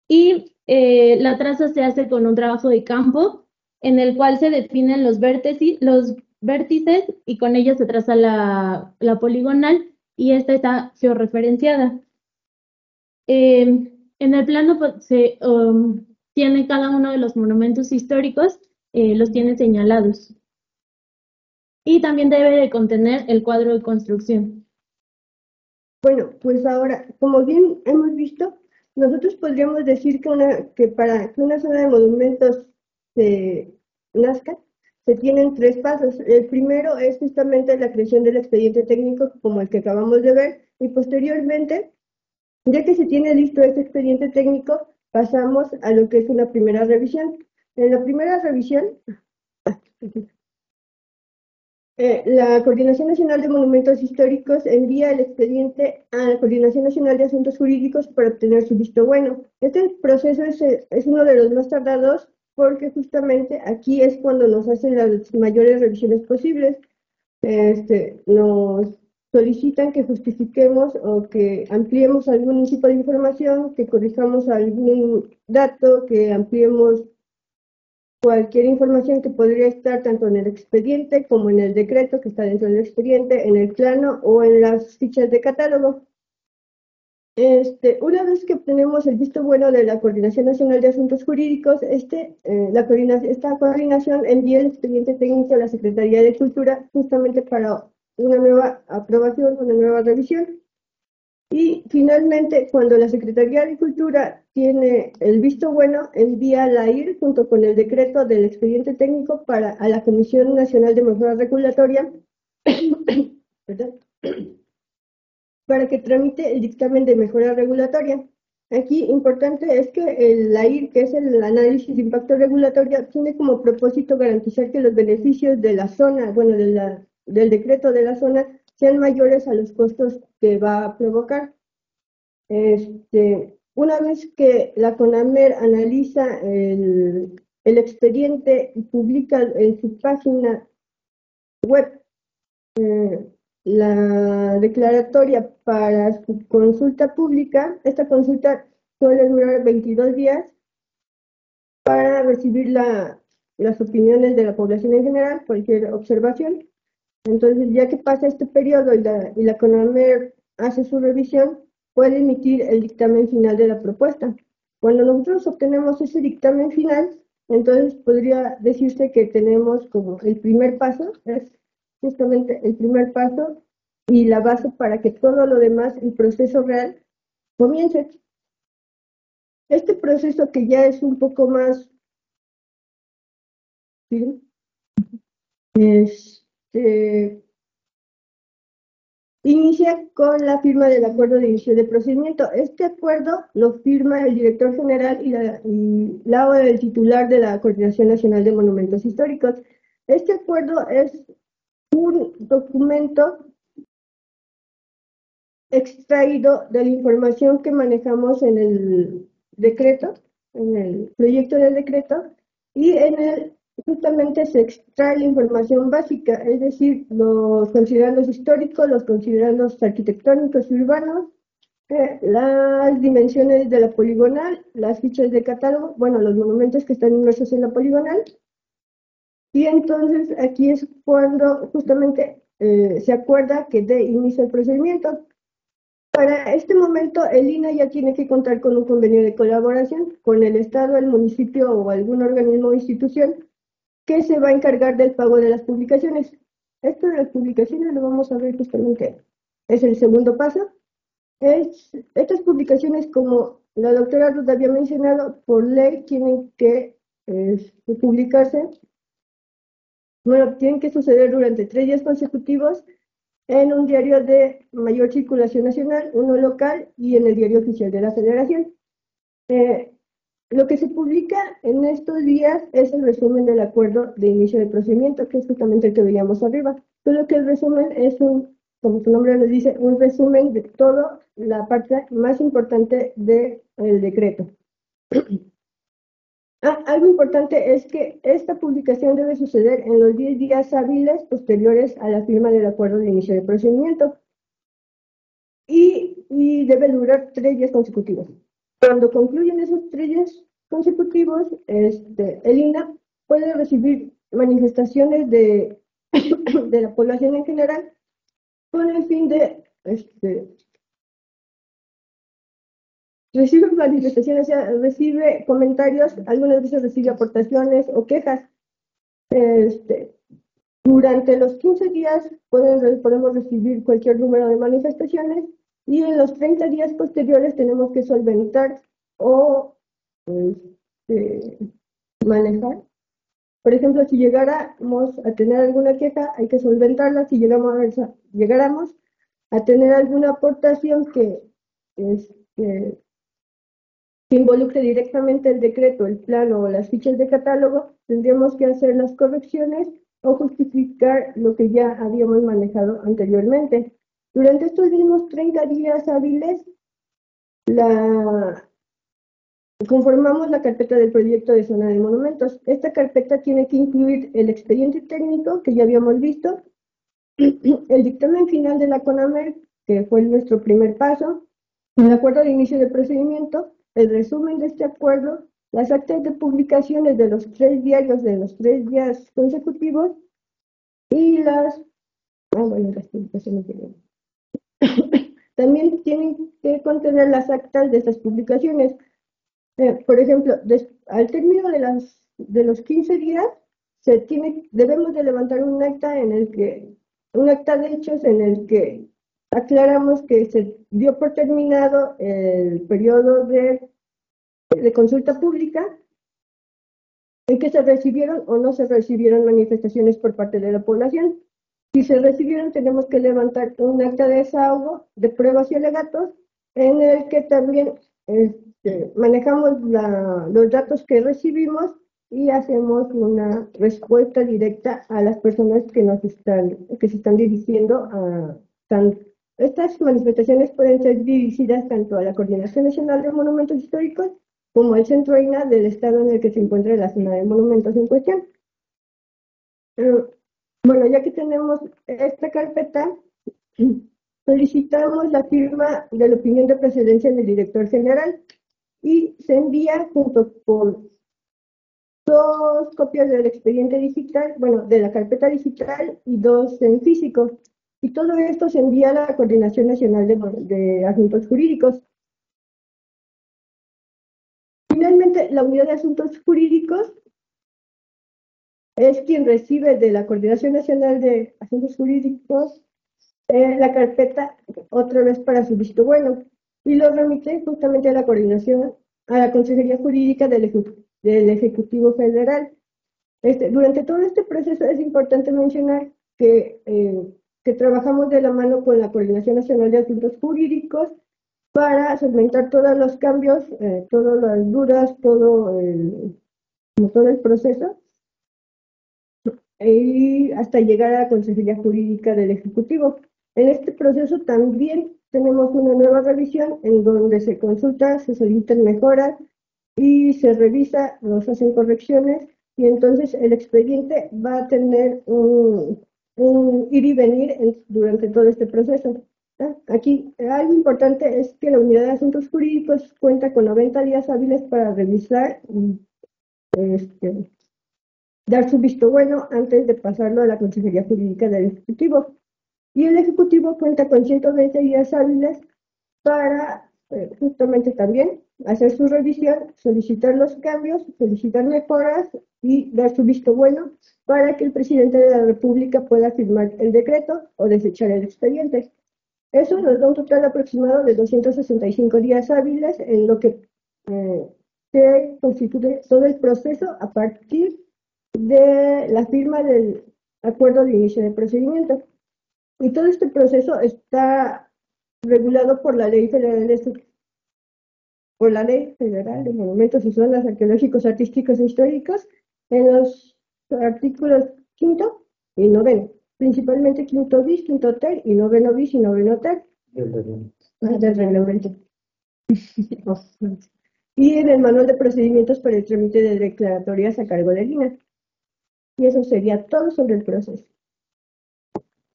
Y la traza se hace con un trabajo de campo en el cual se definen los vértices y con ellos se traza la poligonal y esta está georreferenciada. En el plano pues, tiene cada uno de los monumentos históricos, los tiene señalados. Y también debe de contener el cuadro de construcción. Bueno, pues ahora, como bien hemos visto, nosotros podríamos decir que para que una zona de monumentos se nazca, se tienen 3 pasos. El primero es justamente la creación del expediente técnico, como el que acabamos de ver, y posteriormente, ya que se tiene listo este expediente técnico, pasamos a lo que es una primera revisión. En la primera revisión, la Coordinación Nacional de Monumentos Históricos envía el expediente a la Coordinación Nacional de Asuntos Jurídicos para obtener su visto bueno. Este proceso es uno de los más tardados porque justamente aquí es cuando nos hacen las mayores revisiones posibles. Nos solicitan que justifiquemos o que ampliemos algún tipo de información, que corrijamos algún dato, que ampliemos cualquier información que podría estar tanto en el expediente como en el decreto que está dentro del expediente, en el plano o en las fichas de catálogo. Una vez que obtenemos el visto bueno de la Coordinación Nacional de Asuntos Jurídicos, esta coordinación envía el expediente técnico a la Secretaría de Cultura justamente para una nueva aprobación, una nueva revisión. Y finalmente, cuando la Secretaría de Cultura tiene el visto bueno, envía la IR junto con el decreto del expediente técnico a la Comisión Nacional de Mejora Regulatoria, para que tramite el dictamen de mejora regulatoria. Aquí importante es que la IR, que es el análisis de impacto regulatorio, tiene como propósito garantizar que los beneficios de la zona, bueno, del decreto de la zona, sean mayores a los costos que va a provocar. Una vez que la CONAMER analiza el expediente y publica en su página web la declaratoria para su consulta pública, esta consulta suele durar 22 días para recibir las opiniones de la población en general, cualquier observación. Entonces, ya que pasa este periodo y la CONAMER hace su revisión, puede emitir el dictamen final de la propuesta. Cuando nosotros obtenemos ese dictamen final, entonces podría decirse que tenemos como el primer paso, es justamente el primer paso y la base para que todo lo demás, el proceso real, comience. Este proceso que ya es un poco más, ¿sí? Inicia con la firma del acuerdo de inicio de procedimiento. Este acuerdo lo firma el director general y el titular de la Coordinación Nacional de Monumentos Históricos. Este acuerdo es un documento extraído de la información que manejamos en el decreto, en el proyecto del decreto, y en el justamente se extrae la información básica, es decir, los considerandos históricos, los considerandos arquitectónicos y urbanos, las dimensiones de la poligonal, las fichas de catálogo, bueno, los monumentos que están inmersos en la poligonal. Y entonces aquí es cuando justamente se acuerda que dé inicio al procedimiento. Para este momento, el INAH ya tiene que contar con un convenio de colaboración con el Estado, el municipio o algún organismo o institución que se va a encargar del pago de las publicaciones. Esto de las publicaciones lo vamos a ver justamente, es el segundo paso. Estas publicaciones, como la doctora Ruth había mencionado, por ley tienen que publicarse, bueno, tienen que suceder durante 3 días consecutivos en un diario de mayor circulación nacional, uno local y en el diario oficial de la Federación. Lo que se publica en estos días es el resumen del acuerdo de inicio de procedimiento, que es justamente el que veíamos arriba. Solo que el resumen es como su nombre nos dice, un resumen de toda la parte más importante del decreto. Algo importante es que esta publicación debe suceder en los 10 días hábiles posteriores a la firma del acuerdo de inicio de procedimiento. y debe durar 3 días consecutivos. Cuando concluyen esos 3 días consecutivos, el INAH puede recibir manifestaciones de la población en general con el fin de recibe manifestaciones, o sea, recibe comentarios, algunas veces recibe aportaciones o quejas. Durante los 15 días podemos recibir cualquier número de manifestaciones y en los 30 días posteriores tenemos que solventar o manejar. Por ejemplo, si llegáramos a tener alguna queja, hay que solventarla. Si llegáramos a tener alguna aportación que involucre directamente el decreto, el plano o las fichas de catálogo, tendríamos que hacer las correcciones o justificar lo que ya habíamos manejado anteriormente. Durante estos mismos 30 días hábiles, conformamos la carpeta del proyecto de zona de monumentos. Esta carpeta tiene que incluir el expediente técnico que ya habíamos visto, el dictamen final de la CONAMER, que fue nuestro primer paso, el acuerdo de inicio de procedimiento, el resumen de este acuerdo, las actas de publicaciones de los 3 diarios de los 3 días consecutivos y las publicaciones también tienen que contener las actas de estas publicaciones. Por ejemplo, al término de los 15 días, debemos de levantar un acta de hechos en el que aclaramos que se dio por terminado el periodo de consulta pública, en que se recibieron o no se recibieron manifestaciones por parte de la población. Si se recibieron, tenemos que levantar un acta de desahogo de pruebas y alegatos, en el que también manejamos los datos que recibimos y hacemos una respuesta directa a las personas que se están dirigiendo a estas manifestaciones pueden ser dirigidas tanto a la Coordinación Nacional de Monumentos Históricos como al Centro INAH del estado en el que se encuentra la zona de monumentos en cuestión. Bueno, ya que tenemos esta carpeta, solicitamos la firma de la opinión de precedencia del director general y se envía junto con 2 copias del expediente digital, bueno, de la carpeta digital y 2 en físico. Y todo esto se envía a la Coordinación Nacional de Asuntos Jurídicos. Finalmente, la Unidad de Asuntos Jurídicos es quien recibe de la Coordinación Nacional de Asuntos Jurídicos la carpeta otra vez para su visto bueno y lo remite justamente a la Consejería Jurídica del Ejecutivo Federal. Durante todo este proceso es importante mencionar que trabajamos de la mano con la Coordinación Nacional de Asuntos Jurídicos para solventar todos los cambios, todas las dudas, todo el proceso, y hasta llegar a la Consejería Jurídica del Ejecutivo. En este proceso también tenemos una nueva revisión en donde se consulta, se solicitan mejoras y se revisa, nos hacen correcciones y entonces el expediente va a tener un ir y venir durante todo este proceso. Aquí algo importante es que la Unidad de Asuntos Jurídicos cuenta con 90 días hábiles para revisar y dar su visto bueno antes de pasarlo a la Consejería Jurídica del Ejecutivo. Y el Ejecutivo cuenta con 120 días hábiles para justamente también hacer su revisión, solicitar los cambios, solicitar mejoras y dar su visto bueno para que el presidente de la República pueda firmar el decreto o desechar el expediente. Eso nos da un total aproximado de 265 días hábiles en lo que se constituye todo el proceso a partir de la firma del acuerdo de inicio de procedimiento. Y todo este proceso está regulado por la Ley Federal de Monumentos y Zonas Arqueológicos, Artísticos e Históricos en los artículos 5º y 9º, principalmente 5º bis, 5º ter y 9º bis y 9º ter del reglamento. Y en el manual de procedimientos para el trámite de declaratorias a cargo del INAH. Y eso sería todo sobre el proceso.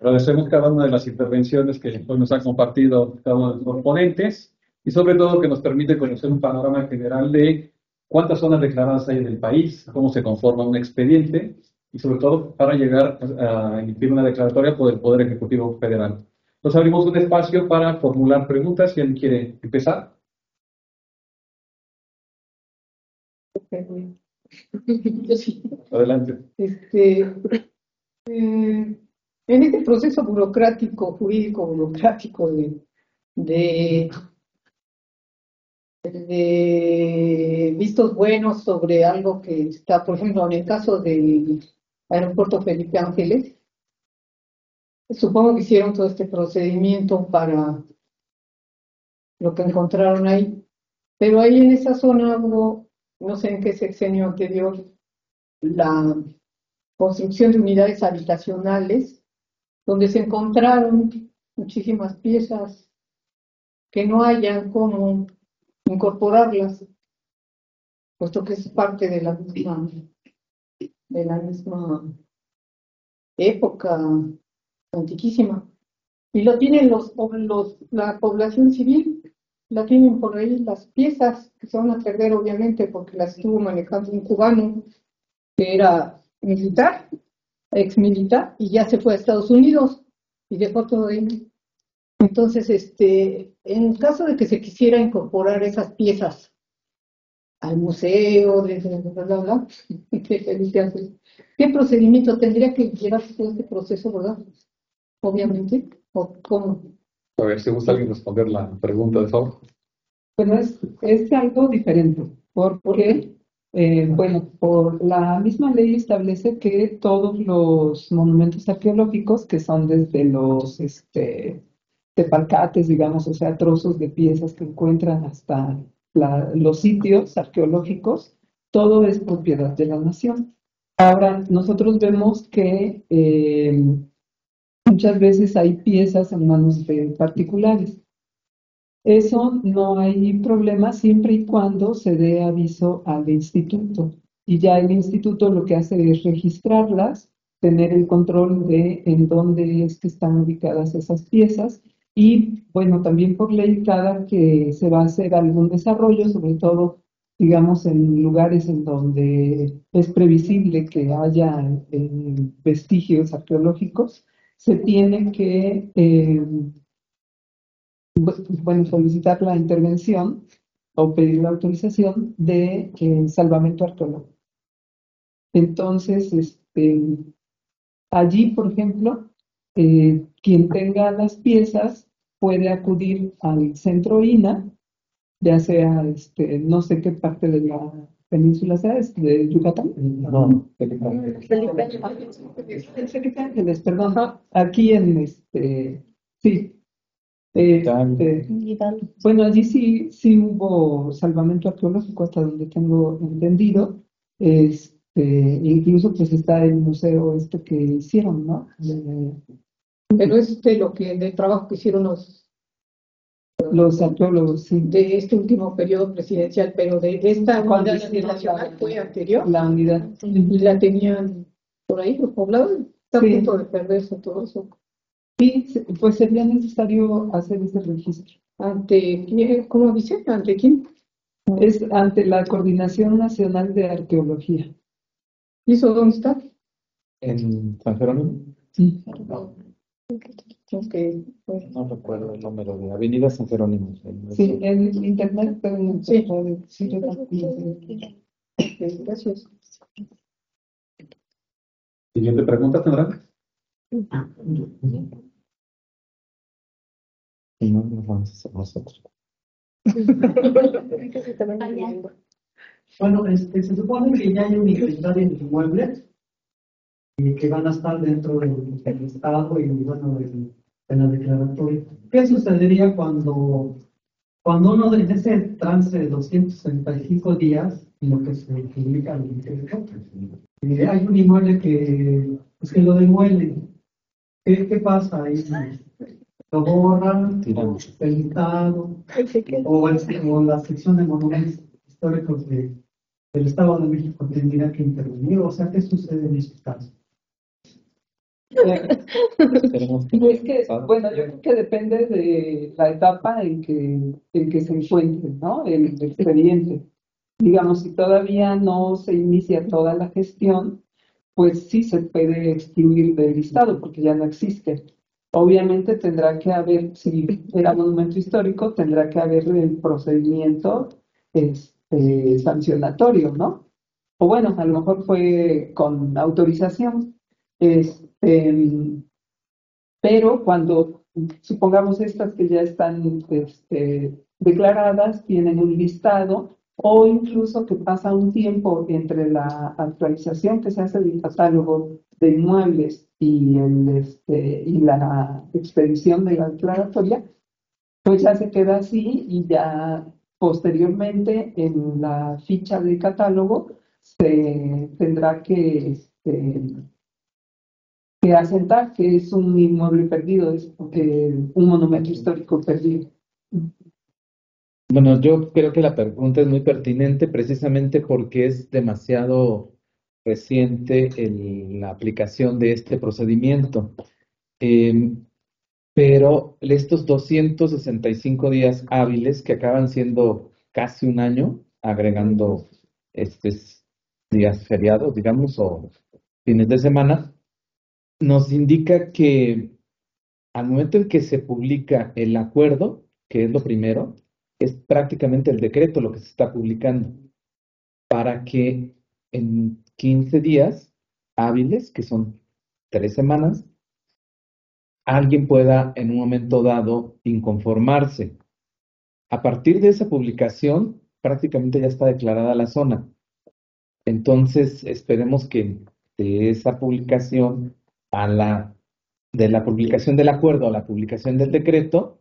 Agradecemos cada una de las intervenciones que hoy nos han compartido cada uno de los ponentes y sobre todo que nos permite conocer un panorama general de cuántas zonas declaradas hay en el país, cómo se conforma un expediente y sobre todo para llegar a emitir una declaratoria por el Poder Ejecutivo Federal. Nos abrimos un espacio para formular preguntas. ¿Quién quiere empezar? Yo sí. Adelante. En este proceso burocrático, jurídico burocrático de vistos buenos sobre algo que está, por ejemplo, en el caso del aeropuerto Felipe Ángeles, supongo que hicieron todo este procedimiento para lo que encontraron ahí, pero ahí en esa zona hubo, no sé en qué sexenio anterior, la construcción de unidades habitacionales donde se encontraron muchísimas piezas que no hayan cómo incorporarlas, puesto que es parte de la misma época antiquísima. Y lo tienen la población civil, la tienen por ahí las piezas que se van a perder obviamente porque las estuvo manejando un cubano que era militar, ex militar, y ya se fue a Estados Unidos y dejó todo ahí. Entonces, en caso de que se quisiera incorporar esas piezas al museo, bla, bla, bla, ¿qué procedimiento tendría que llevarse todo este proceso, verdad? Obviamente, ¿o cómo? A ver, si gusta alguien responder la pregunta, de favor. Bueno, es algo diferente, porque, bueno, por la misma ley establece que todos los monumentos arqueológicos, que son desde los tepalcates, digamos, o sea, trozos de piezas que encuentran hasta los sitios arqueológicos, todo es propiedad de la nación. Ahora, nosotros vemos que muchas veces hay piezas en manos de particulares. Eso no hay problema siempre y cuando se dé aviso al instituto. Y ya el instituto lo que hace es registrarlas, tener el control de en dónde es que están ubicadas esas piezas. Y bueno, también por ley, cada que se va a hacer algún desarrollo, sobre todo, digamos, en lugares en donde es previsible que haya vestigios arqueológicos, se tiene que bueno, solicitar la intervención o pedir la autorización de salvamento arqueológico. Entonces, allí, por ejemplo, quien tenga las piezas puede acudir al centro INA, ya sea, no sé qué parte de la península sea, de Yucatán. No, Felipe Ángeles, perdón, aquí en sí. Bueno, allí sí hubo salvamento arqueológico hasta donde tengo entendido. Incluso pues está el museo que hicieron, ¿no? Pero es del trabajo que hicieron Los arqueólogos, sí. de este último periodo presidencial, pero de esta Cuando unidad hicieron nacional fue anterior la unidad. y la tenían por ahí los poblados. Está a Sí. punto de perderse todo eso. Sí, pues sería necesario hacer ese registro. ¿Ante quién? ¿Cómo dice? ¿Ante quién? Es ante la Coordinación Nacional de Arqueología. ¿Y eso dónde está? ¿En San Jerónimo? Sí. Okay, pues, No recuerdo el número de Avenida San Jerónimo. Sí, en internet pueden Sí. gracias. Siguiente pregunta, ¿tendrán? Y no nos vamos a hacer nosotros. Bueno, se supone que ya hay un inventario de inmuebles y que van a estar dentro del Estado y bueno, de la declaratoria. ¿Qué sucedería cuando uno en ese trance de 265 días, en lo que se publica el interior, hay un inmueble que lo demuelen? ¿Qué pasa ahí? ¿Lo borran? ¿O está editado? ¿O la sección de monumentos históricos del Estado de México tendría que intervenir? O sea, ¿qué sucede en esos casos? Esperemos que Y es que, pasado. bueno, yo creo que depende de la etapa en que se encuentre, ¿no? El expediente. Digamos, si todavía no se inicia toda la gestión, pues sí se puede excluir del listado porque ya no existe. Obviamente tendrá que haber, si era monumento histórico, tendrá que haber el procedimiento sancionatorio, ¿no? O bueno, a lo mejor fue con autorización. Este, pero cuando supongamos estas que ya están declaradas, tienen un listado o incluso que pasa un tiempo entre la actualización que se hace del catálogo de inmuebles y la expedición de la declaratoria, pues ya se queda así y ya posteriormente en la ficha de catálogo se tendrá que asentar que es un inmueble perdido, es un monumento histórico perdido. Bueno, yo creo que la pregunta es muy pertinente precisamente porque es demasiado reciente la aplicación de este procedimiento. Eh, pero estos 265 días hábiles que acaban siendo casi un año, agregando estos días feriados, digamos, o fines de semana, nos indica que al momento en que se publica el acuerdo, que es lo primero, es prácticamente el decreto lo que se está publicando para que en 15 días hábiles, que son 3 semanas, alguien pueda en un momento dado inconformarse. A partir de esa publicación, prácticamente ya está declarada la zona. Entonces, esperemos que de esa publicación de la publicación del acuerdo a la publicación del decreto,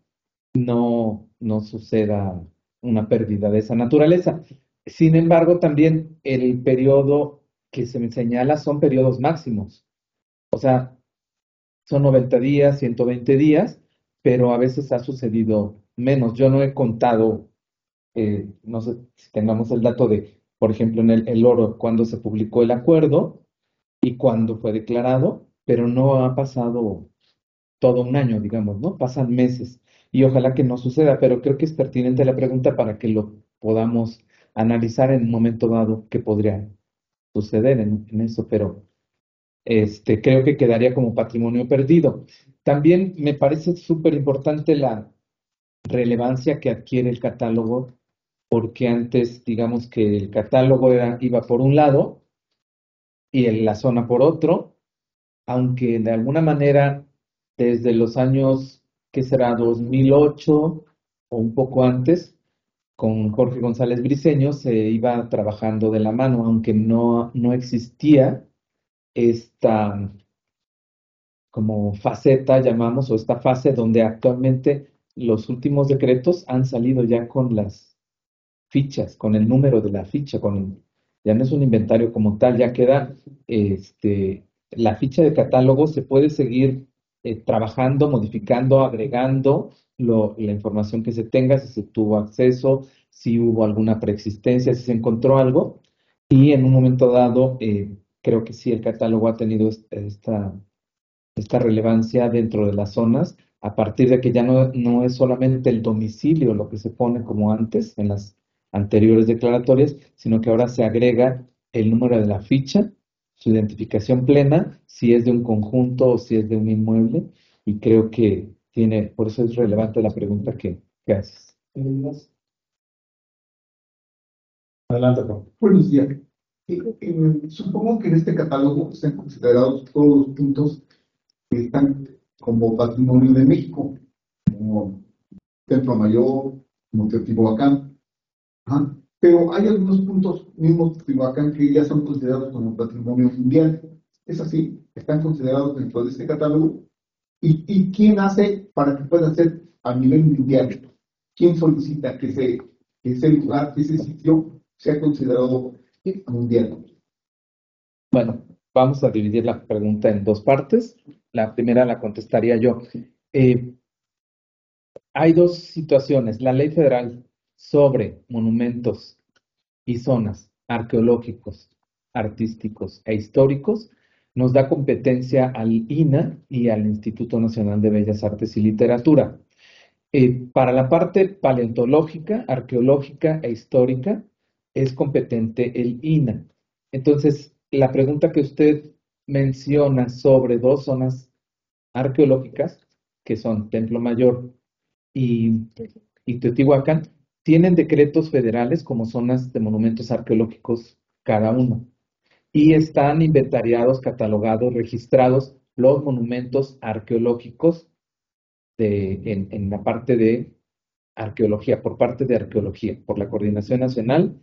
no suceda una pérdida de esa naturaleza. Sin embargo, también el periodo que se me señala son periodos máximos. O sea, son 90 días, 120 días, pero a veces ha sucedido menos. Yo no he contado, no sé si tengamos el dato de, por ejemplo, en el oro, cuando se publicó el acuerdo y cuándo fue declarado, pero no ha pasado todo un año, digamos, ¿no? Pasan meses y ojalá que no suceda, pero creo que es pertinente la pregunta para que lo podamos analizar en un momento dado qué podría suceder en eso, pero creo que quedaría como patrimonio perdido. También me parece súper importante la relevancia que adquiere el catálogo, porque antes, digamos que el catálogo iba por un lado y en la zona por otro, aunque de alguna manera desde los años, ¿qué será? 2008 o un poco antes, con Jorge González Briceño se iba trabajando de la mano, aunque no existía esta como faceta, llamamos, o esta fase donde actualmente los últimos decretos han salido ya con las fichas, con el número de la ficha, ya no es un inventario como tal, ya queda la ficha de catálogo, se puede seguir trabajando, modificando, agregando la información que se tenga, si se tuvo acceso, si hubo alguna preexistencia, si se encontró algo, y en un momento dado, creo que sí, el catálogo ha tenido esta relevancia dentro de las zonas, a partir de que ya no es solamente el domicilio lo que se pone como antes en las anteriores declaratorias, sino que ahora se agrega el número de la ficha, su identificación plena, si es de un conjunto o si es de un inmueble, y creo que por eso es relevante la pregunta que haces. Adelante, Juan. Buenos días. Supongo que en este catálogo se han considerado todos los puntos que están como patrimonio de México, como Templo Mayor, como Teotihuacán. Ajá. Pero hay algunos puntos mismos de Teotihuacán que ya son considerados como patrimonio mundial. Es así, están considerados dentro de este catálogo. ¿Y quién hace para que pueda ser a nivel mundial? ¿Quién solicita que ese lugar, que ese sitio sea considerado mundial? Bueno, vamos a dividir la pregunta en dos partes. La primera la contestaría yo. Hay dos situaciones. La ley federal sobre monumentos y zonas arqueológicos, artísticos e históricos nos da competencia al INA y al Instituto Nacional de Bellas Artes y Literatura. Para la parte paleontológica, arqueológica e histórica, es competente el INA. Entonces, la pregunta que usted menciona sobre dos zonas arqueológicas, que son Templo Mayor y Teotihuacán, tienen decretos federales como zonas de monumentos arqueológicos cada uno. Y están inventariados, catalogados, registrados los monumentos arqueológicos en la parte de arqueología, por parte de arqueología, por la Coordinación Nacional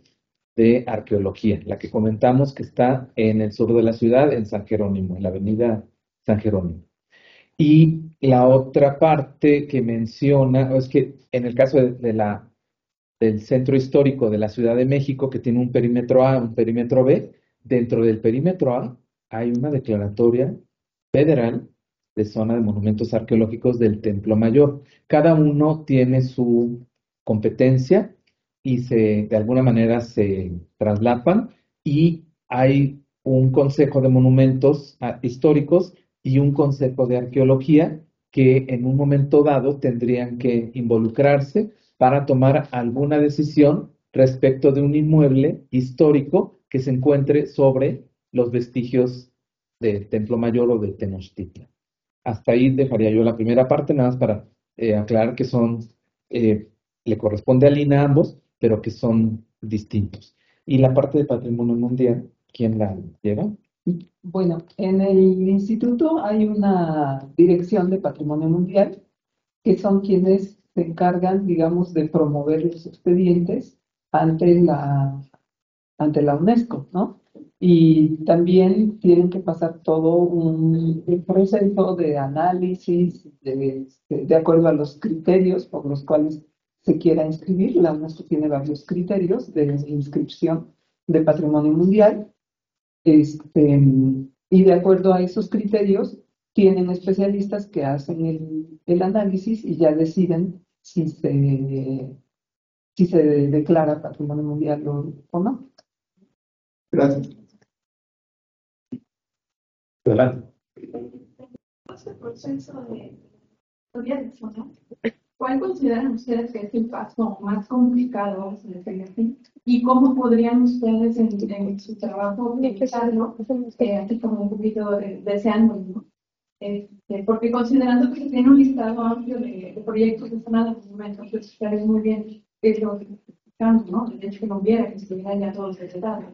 de Arqueología, la que comentamos que está en el sur de la ciudad, en San Jerónimo, en la avenida San Jerónimo. Y la otra parte que menciona, es que en el caso del centro histórico de la Ciudad de México, que tiene un perímetro A, un perímetro B, dentro del perímetro A hay una declaratoria federal de zona de monumentos arqueológicos del Templo Mayor. Cada uno tiene su competencia y de alguna manera se traslapan, y hay un consejo de monumentos históricos y un consejo de arqueología que en un momento dado tendrían que involucrarse para tomar alguna decisión respecto de un inmueble histórico que se encuentre sobre los vestigios del Templo Mayor o de Tenochtitlan. Hasta ahí dejaría yo la primera parte, nada más para aclarar que le corresponde al INA ambos, pero que son distintos. Y la parte de Patrimonio Mundial, ¿quién la lleva? Bueno, en el instituto hay una dirección de Patrimonio Mundial que son quienes se encargan, digamos, de promover los expedientes ante la UNESCO, ¿no? Y también tienen que pasar todo un proceso de análisis de acuerdo a los criterios por los cuales se quiera inscribir. La UNESCO tiene varios criterios de inscripción de Patrimonio Mundial. Y de acuerdo a esos criterios, tienen especialistas que hacen el análisis y ya deciden si se declara Patrimonio Mundial o no. Gracias. Adelante. El proceso de historia de zona, ¿cuál consideran ustedes que es el paso más complicado y cómo podrían ustedes en su trabajo empezarlo, así como un poquito deseando, ¿no? Porque considerando que se tiene un listado amplio de proyectos de zona de monumentos, pues ustedes muy bien qué es lo que estamos, ¿no? De hecho, que no hubiera, que estuvieran ya todos detectados.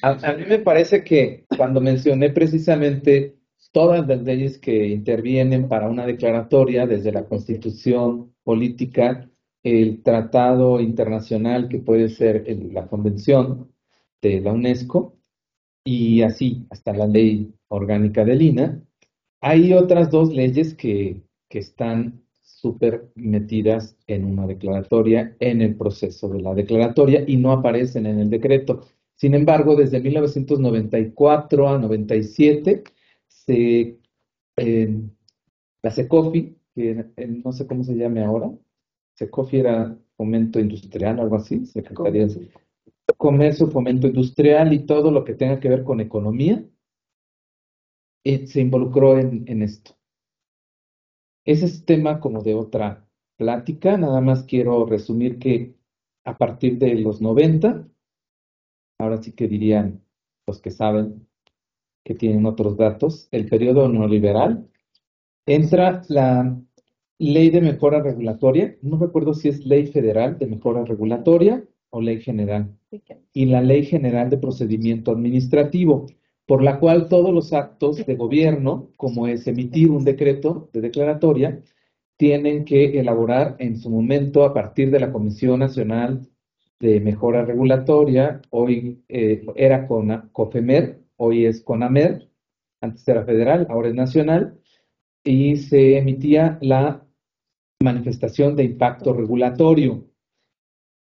A mí me parece que cuando mencioné precisamente todas las leyes que intervienen para una declaratoria, desde la Constitución política, el tratado internacional que puede ser la Convención de la UNESCO, y así hasta la ley orgánica del INA, hay otras dos leyes que están súper metidas en una declaratoria, en el proceso de la declaratoria, y no aparecen en el decreto. Sin embargo, desde 1994 a 97, la SECOFI, que no sé cómo se llame ahora, SECOFI era Fomento Industrial o algo así, Secretaría de Comercio, Fomento Industrial y todo lo que tenga que ver con economía, se involucró en esto. Ese es tema como de otra plática, nada más quiero resumir que a partir de los 90, ahora sí que dirían los que saben, que tienen otros datos, el periodo neoliberal, entra la ley de mejora regulatoria, no recuerdo si es ley federal de mejora regulatoria o ley general, y la ley general de procedimiento administrativo, por la cual todos los actos de gobierno, como es emitir un decreto de declaratoria, tienen que elaborar en su momento a partir de la Comisión Nacional de Mejora Regulatoria, hoy era COFEMER, hoy es CONAMER, antes era federal, ahora es nacional, y se emitía la manifestación de impacto regulatorio,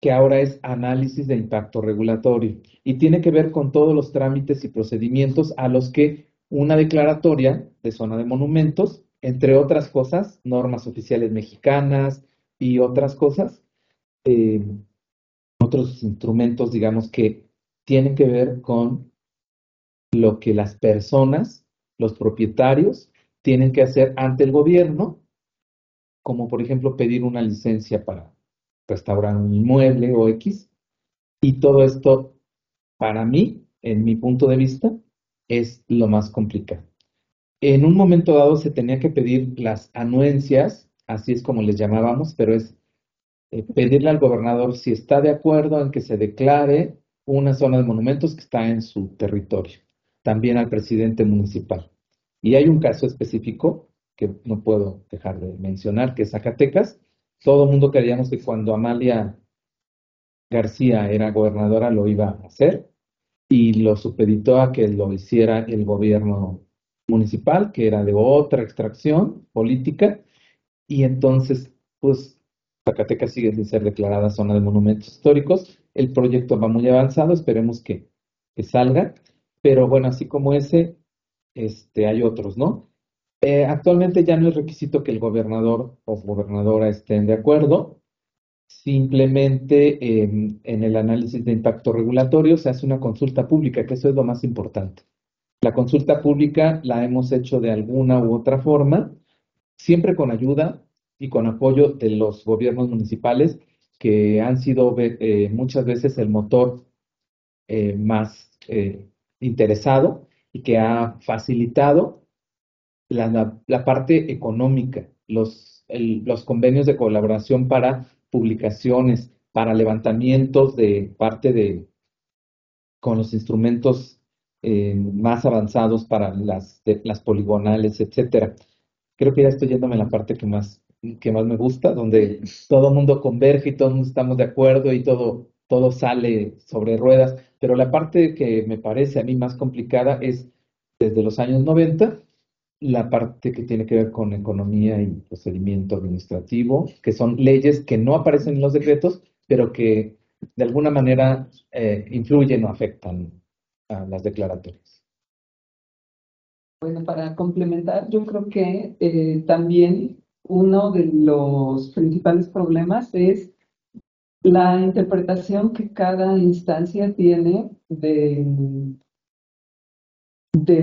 que ahora es análisis de impacto regulatorio, y tiene que ver con todos los trámites y procedimientos a los que una declaratoria de zona de monumentos, entre otras cosas, normas oficiales mexicanas y otras cosas, otros instrumentos, digamos, que tienen que ver con lo que las personas, los propietarios, tienen que hacer ante el gobierno, como por ejemplo pedir una licencia para restaurar un inmueble o X. Y todo esto, para mí, en mi punto de vista, es lo más complicado. En un momento dado se tenía que pedir las anuencias, así es como les llamábamos, pero es pedirle al gobernador si está de acuerdo en que se declare una zona de monumentos que está en su territorio, también al presidente municipal. Y hay un caso específico que no puedo dejar de mencionar, que es Zacatecas. Todo el mundo creíamos que cuando Amalia García era gobernadora lo iba a hacer y lo supeditó a que lo hiciera el gobierno municipal, que era de otra extracción política, y entonces, pues, Zacatecas sigue sin ser declarada zona de monumentos históricos. El proyecto va muy avanzado, esperemos que salga, pero bueno, así como ese, hay otros, ¿no? Actualmente ya no es requisito que el gobernador o gobernadora estén de acuerdo. Simplemente en el análisis de impacto regulatorio se hace una consulta pública, que eso es lo más importante. La consulta pública la hemos hecho de alguna u otra forma, siempre con ayuda y con apoyo de los gobiernos municipales, que han sido muchas veces el motor más interesado y que ha facilitado la parte económica, los convenios de colaboración para publicaciones, para levantamientos de parte con los instrumentos más avanzados para las poligonales, etcétera. Creo que ya estoy yéndome a la parte que más me gusta, donde todo el mundo converge y todos estamos de acuerdo y todo sale sobre ruedas, pero la parte que me parece a mí más complicada es desde los años 90, la parte que tiene que ver con economía y procedimiento administrativo, que son leyes que no aparecen en los decretos, pero que de alguna manera influyen o afectan a las declaratorias. Bueno, para complementar, yo creo que también uno de los principales problemas es la interpretación que cada instancia tiene de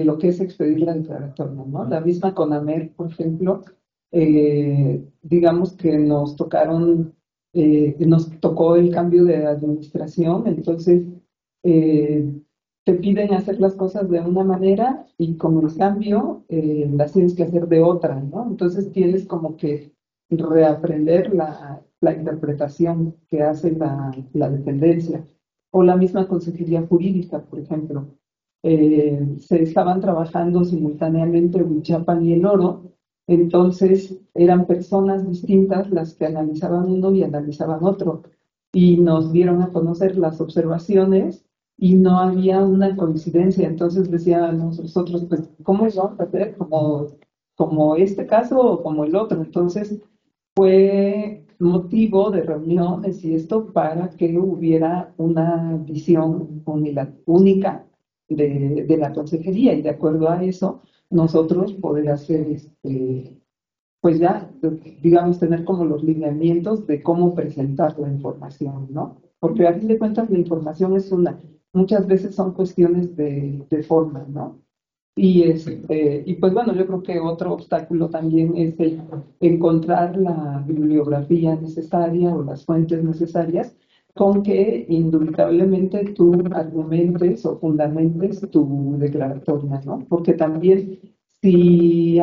lo que es expedir la declaratoria, ¿no? La misma CONAMER, por ejemplo, digamos que nos tocó el cambio de administración, entonces te piden hacer las cosas de una manera y con el cambio las tienes que hacer de otra, ¿no? Entonces tienes como que reaprender la interpretación que hace la dependencia o la misma consejería jurídica, por ejemplo. Se estaban trabajando simultáneamente Huichapan y El Oro, entonces eran personas distintas las que analizaban uno y analizaban otro, y nos dieron a conocer las observaciones y no había una coincidencia, entonces decíamos nosotros, pues, ¿cómo vamos a hacer? ¿Como este caso o como el otro? Entonces fue motivo de reuniones y esto para que hubiera una visión única de la consejería y de acuerdo a eso nosotros poder hacer pues ya, digamos, tener como los lineamientos de cómo presentar la información, ¿no? Porque a fin de cuentas la información es muchas veces son cuestiones de forma, ¿no? Y pues bueno, yo creo que otro obstáculo también es el encontrar la bibliografía necesaria o las fuentes necesarias con que indubitablemente tú argumentes o fundamentes tu declaratoria, ¿no? Porque también si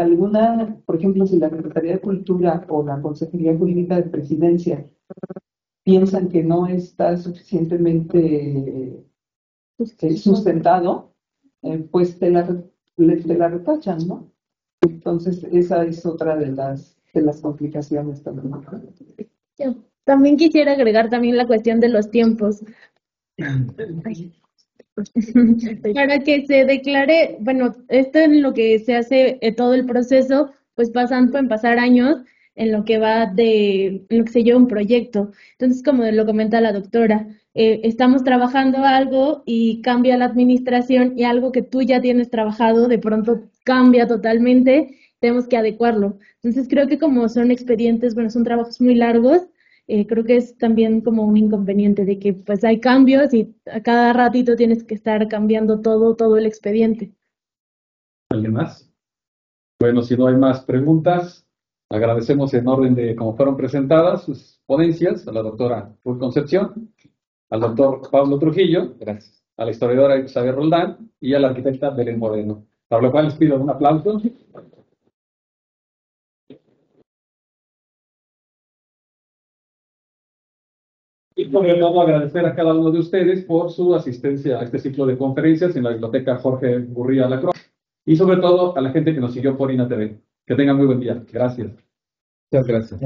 por ejemplo, si la Secretaría de Cultura o la Consejería Jurídica de Presidencia piensan que no está suficientemente sustentado, pues te la retachan, ¿no? Entonces, esa es otra de las complicaciones también. Yo también quisiera agregar también la cuestión de los tiempos. Para que se declare, bueno, esto en lo que se hace todo el proceso, pues pueden pasar años en lo que en lo que se lleva un proyecto. Entonces, como lo comenta la doctora, estamos trabajando algo y cambia la administración y algo que tú ya tienes trabajado de pronto cambia totalmente, tenemos que adecuarlo. Entonces, creo que como son expedientes, bueno, son trabajos muy largos, creo que es también como un inconveniente de que pues hay cambios y a cada ratito tienes que estar cambiando todo el expediente. ¿Alguien más? Bueno, si no hay más preguntas, agradecemos en orden de cómo fueron presentadas sus ponencias a la doctora Ruth Concepción, al doctor Pablo Trujillo, gracias, a la historiadora Isabel Roldán y a la arquitecta Belén Moreno. Para lo cual les pido un aplauso. Y sobre todo agradecer a cada uno de ustedes por su asistencia a este ciclo de conferencias en la Biblioteca Jorge Gurría Lacroix y sobre todo a la gente que nos siguió por INATV. Que tengan muy buen día. Gracias. Muchas gracias.